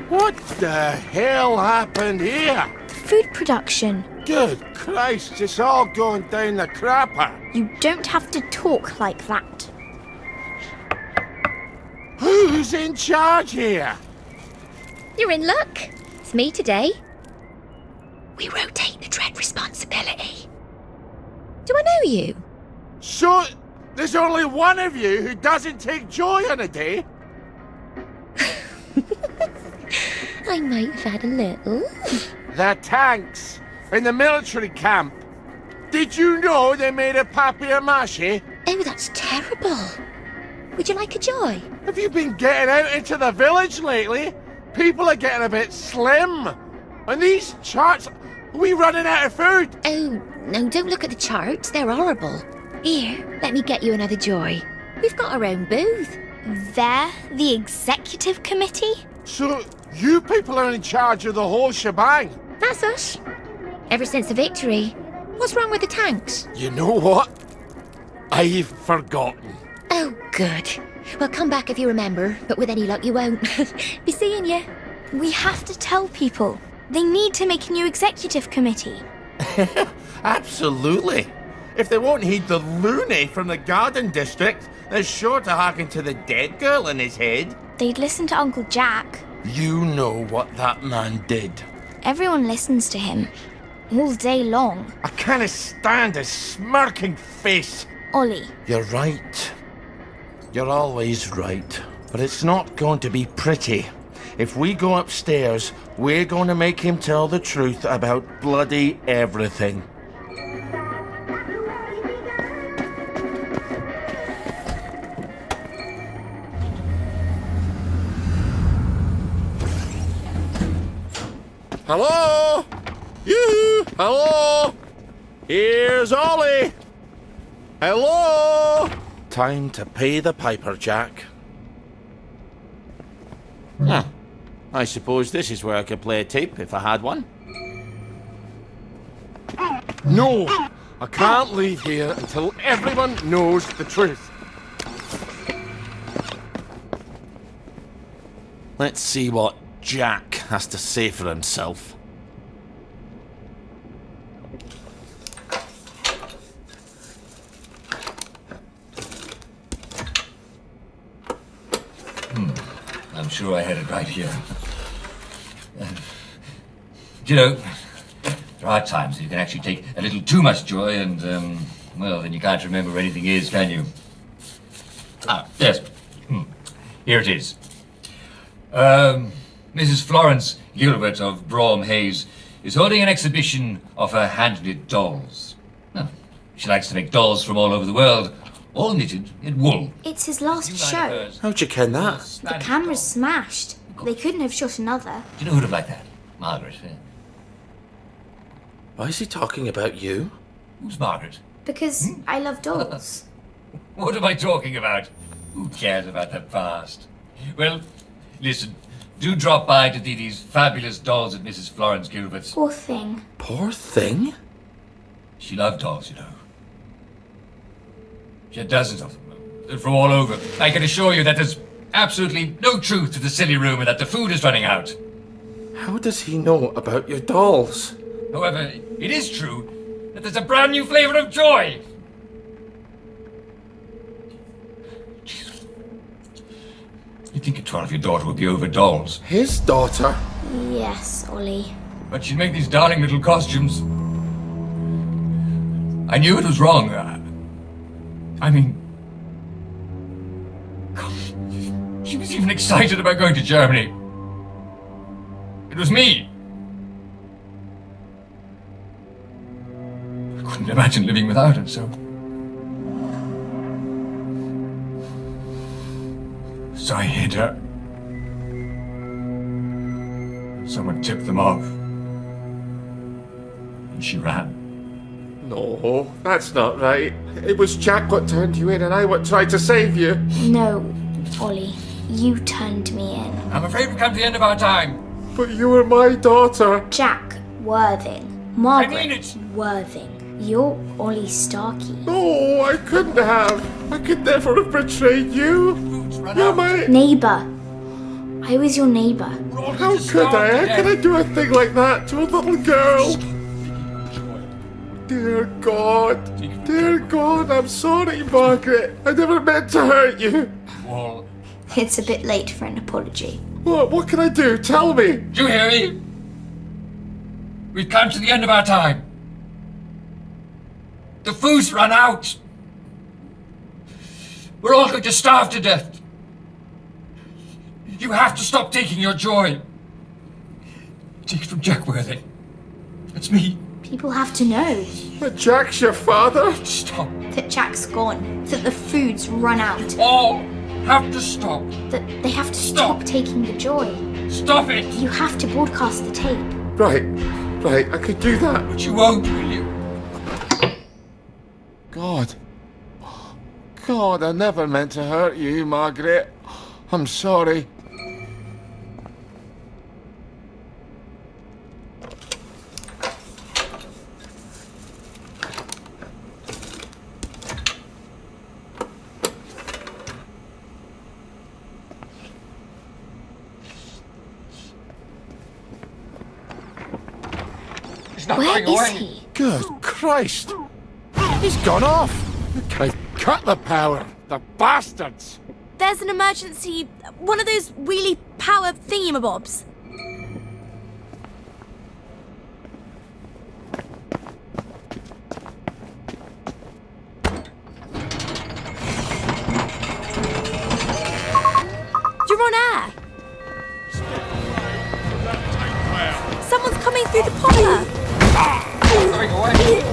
What the hell happened here? Food production. Good Christ, it's all going down the crapper. You don't have to talk like that. Who's in charge here? You're in luck. It's me today. We rotate the dread responsibility. Do I know you? So, there's only one of you who doesn't take joy on a day? I might have had a little. The tanks in the military camp. Did you know they made of papier-mâché? Oh, that's terrible. Would you like a joy? Have you been getting out into the village lately? People are getting a bit slim. And these charts, are we running out of food? Oh, no, don't look at the charts. They're horrible. Here, let me get you another joy. We've got our own booth. They're the executive committee? So, you people are in charge of the whole shebang? That's us. Ever since the victory. What's wrong with the tanks? You know what? I've forgotten. Oh, good. Well, come back if you remember, but with any luck you won't. Be seeing you. We have to tell people. They need to make a new executive committee. Absolutely. If they won't heed the loony from the garden district, they're sure to hearken to the dead girl in his head. They'd listen to Uncle Jack. You know what that man did. Everyone listens to him. All day long. I can't stand his smirking face. Ollie. You're right. You're always right. But it's not going to be pretty. If we go upstairs, we're going to make him tell the truth about bloody everything. Hello? Yoo-hoo! Hello? Here's Ollie! Hello? Time to pay the piper, Jack. I suppose this is where I could play a tape if I had one. No! I can't leave here until everyone knows the truth. Let's see what Jack has to say for himself. I'm sure I had it right here. You know, there are times that you can actually take a little too much joy and, well, then you can't remember where anything is, can you? Ah, yes. Here it is. Mrs. Florence Gilbert of Brougham Hayes is holding an exhibition of her hand-knit dolls. Now, she likes to make dolls from all over the world, all knitted in wool. It's his last show. How'd you ken that? The camera's smashed. They couldn't have shot another. Do you know who'd have liked that? Margaret. Why is he talking about you? Who's Margaret? Because I love dolls. What am I talking about? Who cares about the past? Well, listen, do drop by to see these fabulous dolls at Mrs. Florence Gilbert's. Poor thing. Poor thing? She loved dolls, you know. She had dozens of them. They're from all over. I can assure you that there's absolutely no truth to the silly rumour that the food is running out. How does he know about your dolls? However, it is true that there's a brand new flavour of joy. Jesus. You'd think a 12-year daughter would be over dolls. His daughter? Yes, Ollie. But she'd make these darling little costumes. I knew it was wrong. I mean... She was even excited about going to Germany. It was me. I couldn't imagine living without her, so... So I hid her. Someone tipped them off. And she ran. No, that's not right. It was Jack what turned you in and I what tried to save you. No, Ollie. You turned me in. I'm afraid we've come to the end of our time. But you were my daughter. Jack Worthing. Margaret I mean it. Worthing. You're Ollie Starkey. No, I couldn't have. I could never have betrayed you. You're my... Neighbour. I was your neighbour. How could I? How could I do a thing like that to a little girl? Dear God, I'm sorry, Margaret. I never meant to hurt you. Well, It's a bit late for an apology. What can I do? Tell me. do you hear me? We've come to the end of our time. The food's run out. We're all going to starve to death. You have to stop taking your joy. Take it from Jack Worthing. That's me. People have to know But Jack's your father? Stop. that Jack's gone, that the food's run out, All have to stop. that they have to stop taking the joy. Stop it. You have to broadcast the tape. Right, I could do that. But you won't, will you? God. God, I never meant to hurt you, Margaret. I'm sorry. He's not Where going is away. he? Good Christ! He's gone off! They've cut the power! The bastards! There's an emergency. One of those wheelie power thingamabobs. You're on air. Someone's coming through the popper. Going away.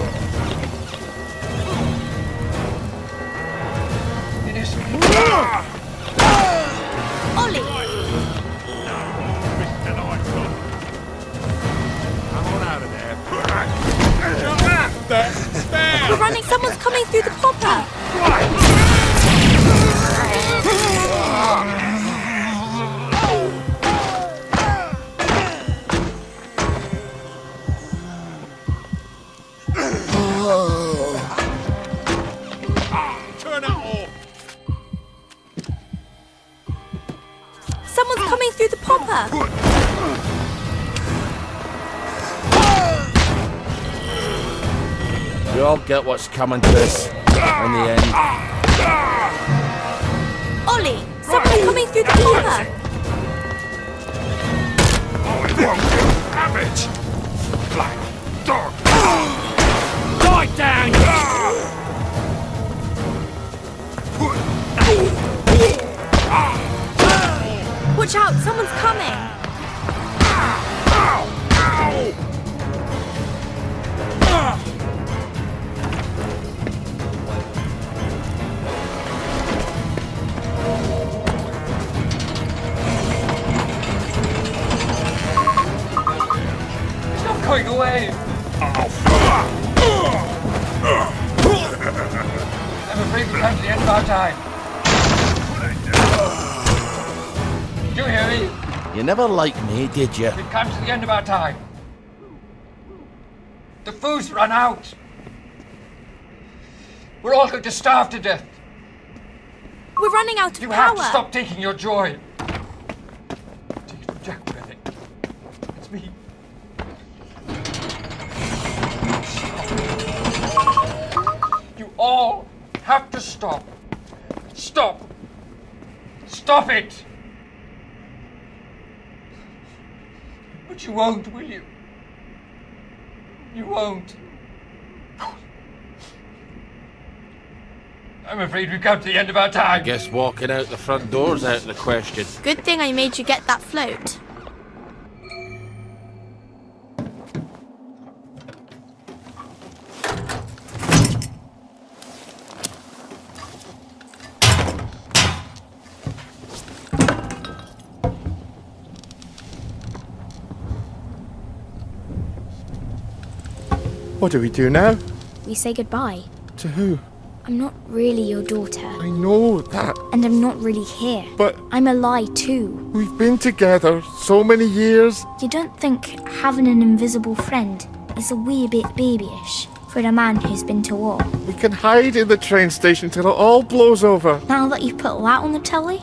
It is. Ollie! Come on out of there. We're running. Someone's coming through the popper. Turn it off. Someone's coming through the popper. We all get what's coming to us in the end. Ollie! Someone's coming through the popper. Have it. Black dog. Lie down. Watch out! Someone's coming. He's not going away. I'm afraid we've come to the end of our time. Did you hear me? You never liked me, did you? We've come to the end of our time. The food's run out. We're all going to starve to death. We're running out of You power. have to stop taking your joy. Take it from Jack, I think. It's me. Stop. You all have to stop. Stop. Stop it. But you won't, will you? You won't. I'm afraid we've come to the end of our I time. guess walking out the front door's out of the question. Good thing I made you get that float. What do we do now? We say goodbye. To who? I'm not really your daughter. I know that. And I'm not really here. But I'm a lie too. we've been together so many years. You don't think having an invisible friend is a wee bit babyish for a man who's been to war? We can hide in the train station till it all blows over. Now that you've put that on the telly,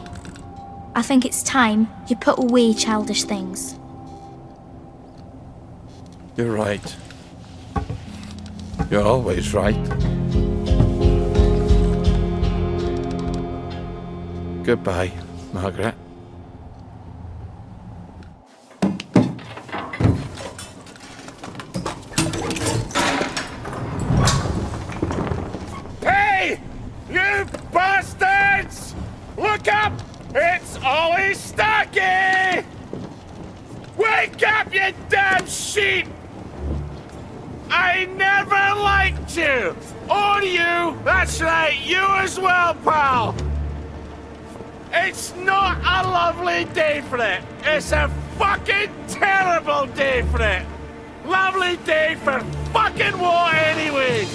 I think it's time you put away childish things. You're right. You're always right. Goodbye, Margaret. Hey! You bastards! Look up! It's Ollie Starkey! Wake up, you damn sheep! I never liked you! Or you! That's right, you as well, pal! It's not a lovely day for it! It's a fucking terrible day for it! Lovely day for fucking what anyway!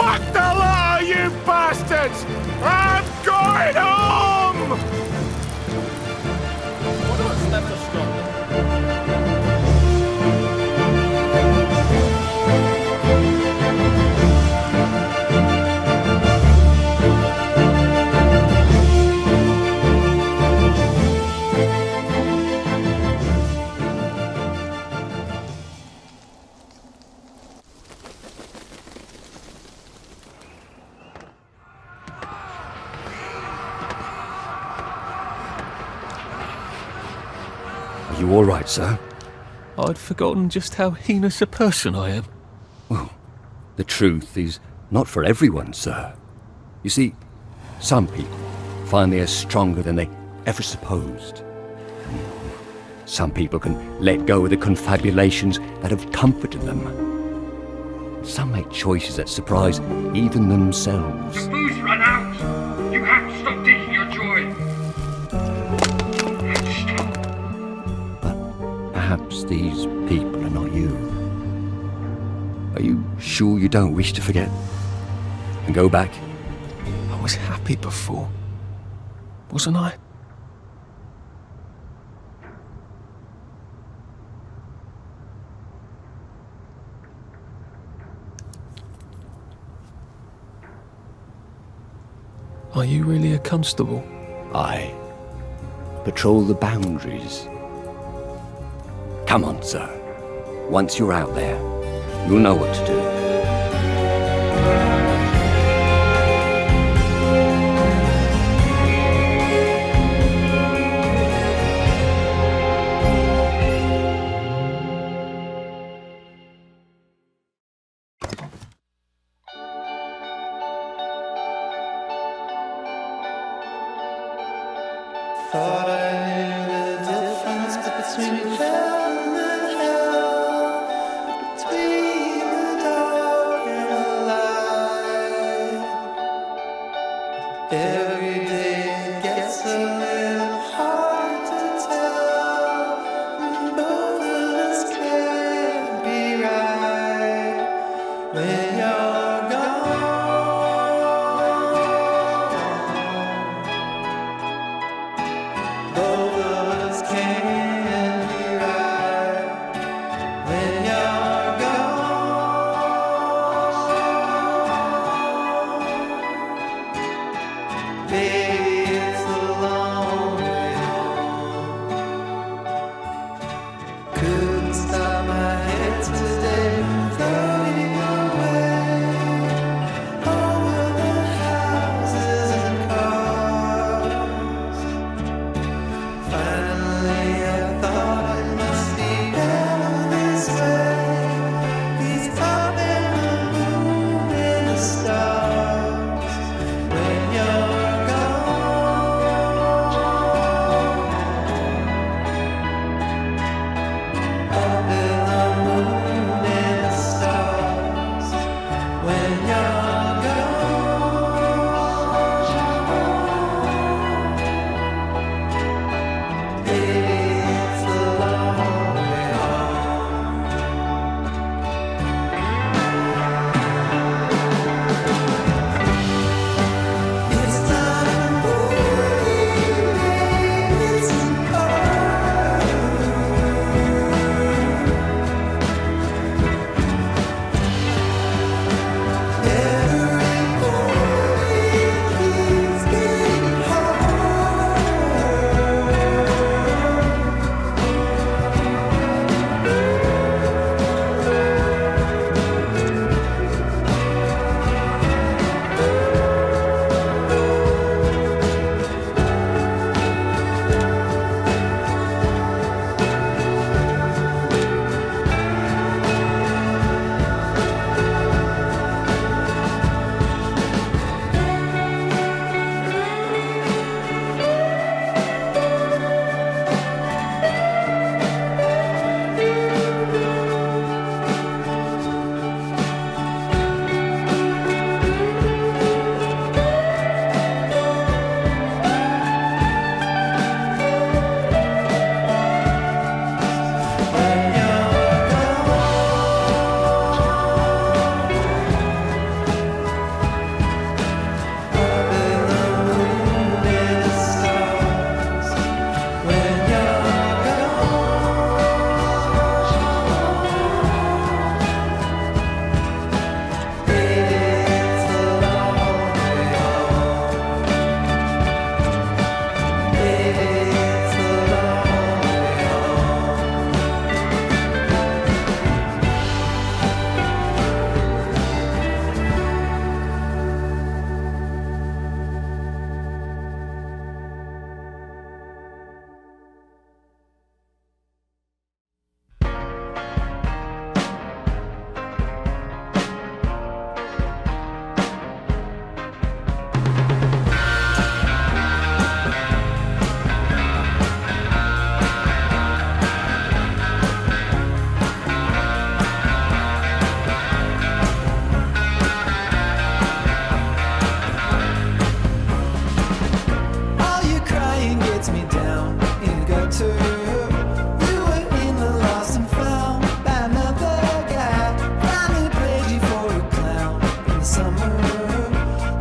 Fuck the lot of you bastards! I'm going home! What's left of Scotland? Are you all right, sir? I'd forgotten just how heinous a person I am. Well, the truth is not for everyone, sir. You see, some people find they're stronger than they ever supposed. Some people can let go of the confabulations that have comforted them. Some make choices that surprise even themselves. The booze ran out! You have to stop taking your joy! Perhaps these people are not you. Are you sure you don't wish to forget? And go back? I was happy before, wasn't I? Are you really a constable? I patrol the boundaries. Come on, sir. Once you're out there, you'll know what to do. Thought I knew the difference between heaven and hell, between the dark and the light. Every day it gets a little harder to tell, and both of us can't be right when you're gone. Both of us can't be right when you're gone.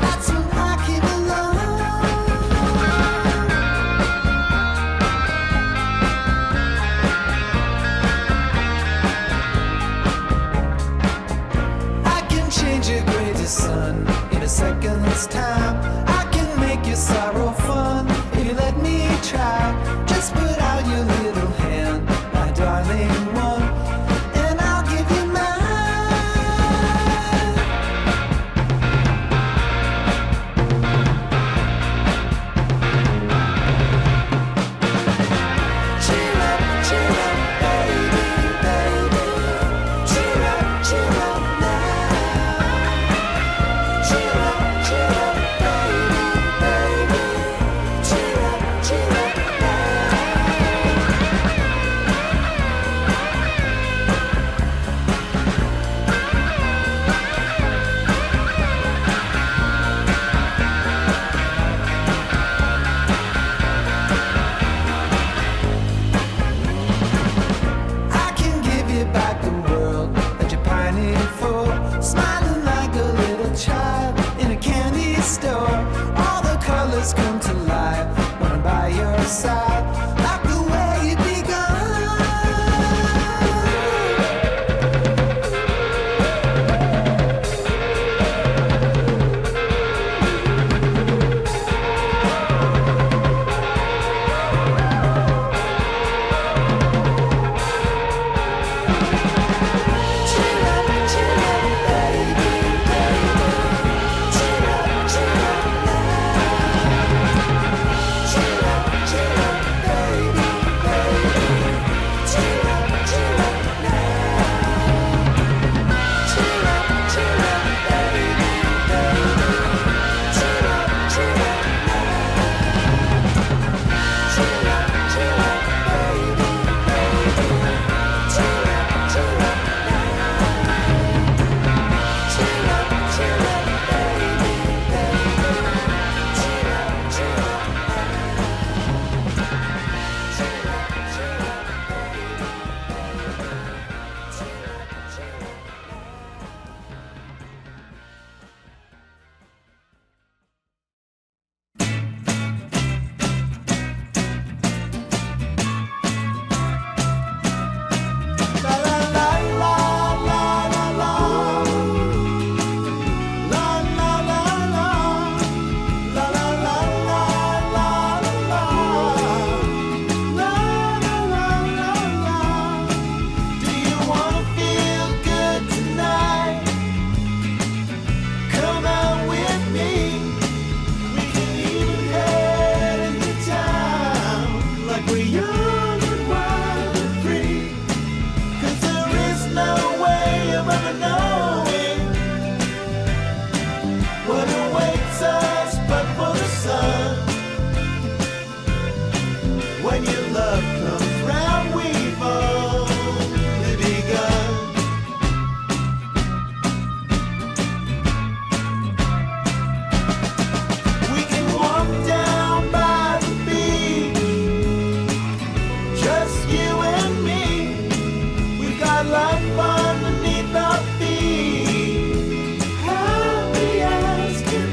That's when I came along. I can change your gray to sun in a second's time. I can make your sorrow fun if you let me try. Just put out your little hand, my darling one, and I'll give you mine. Cheer up, baby, baby. Cheer up now. Cheer up, baby, baby. Cheer up now. I can give you back the world that you're pining for, smiling like a little child in a candy store. All the colors come to life when I'm by your side, like the way you begun. Life underneath our feet, happy as can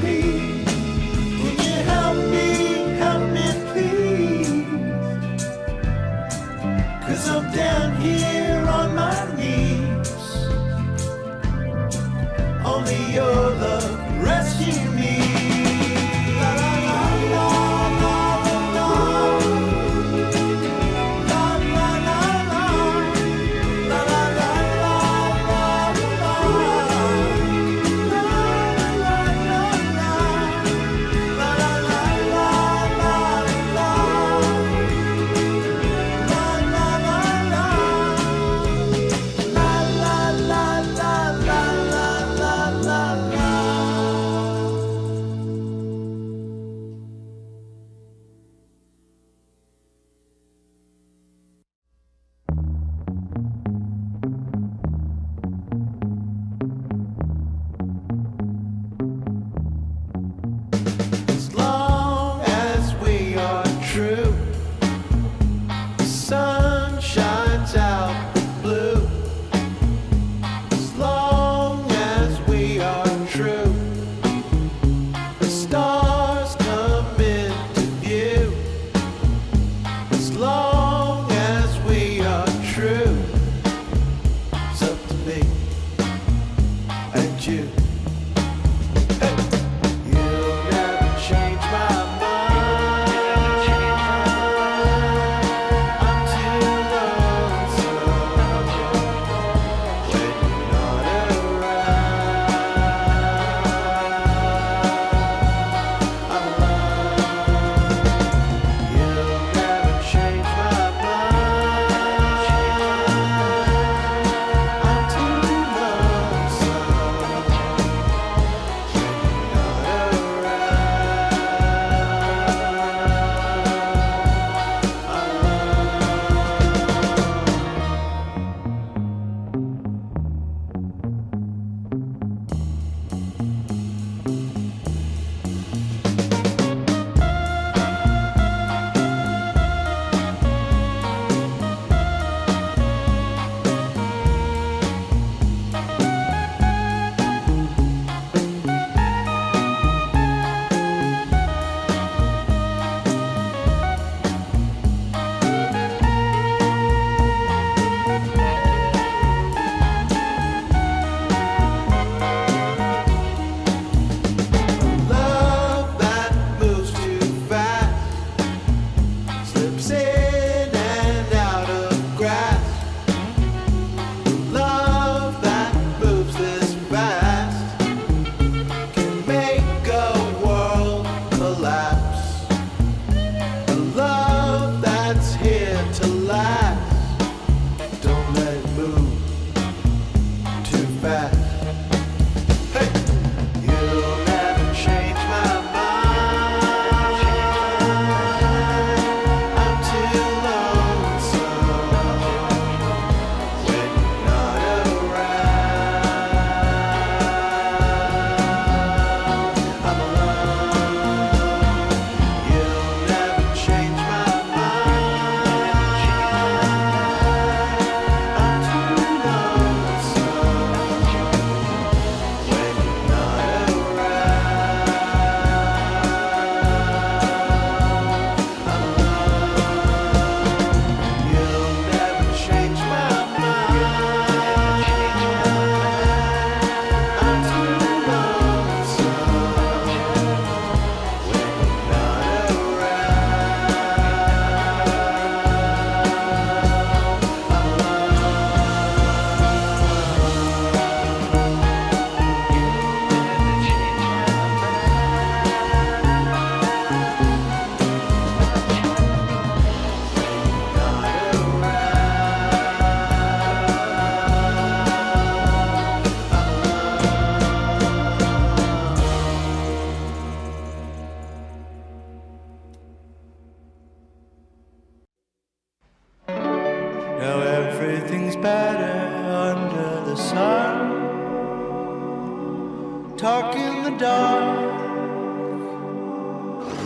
walk in the dark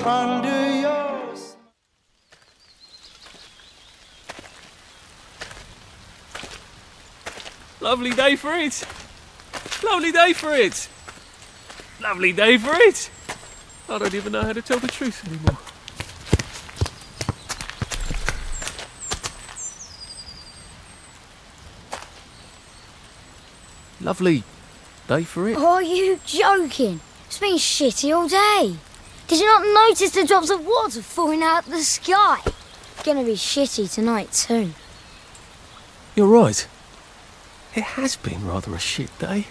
under your. Lovely day for it. Lovely day for it. Lovely day for it. I don't even know how to tell the truth anymore. Lovely day for it. Are you joking? It's been shitty all day. Did you not notice the drops of water falling out of the sky? Gonna be shitty tonight too. You're right. It has been rather a shit day.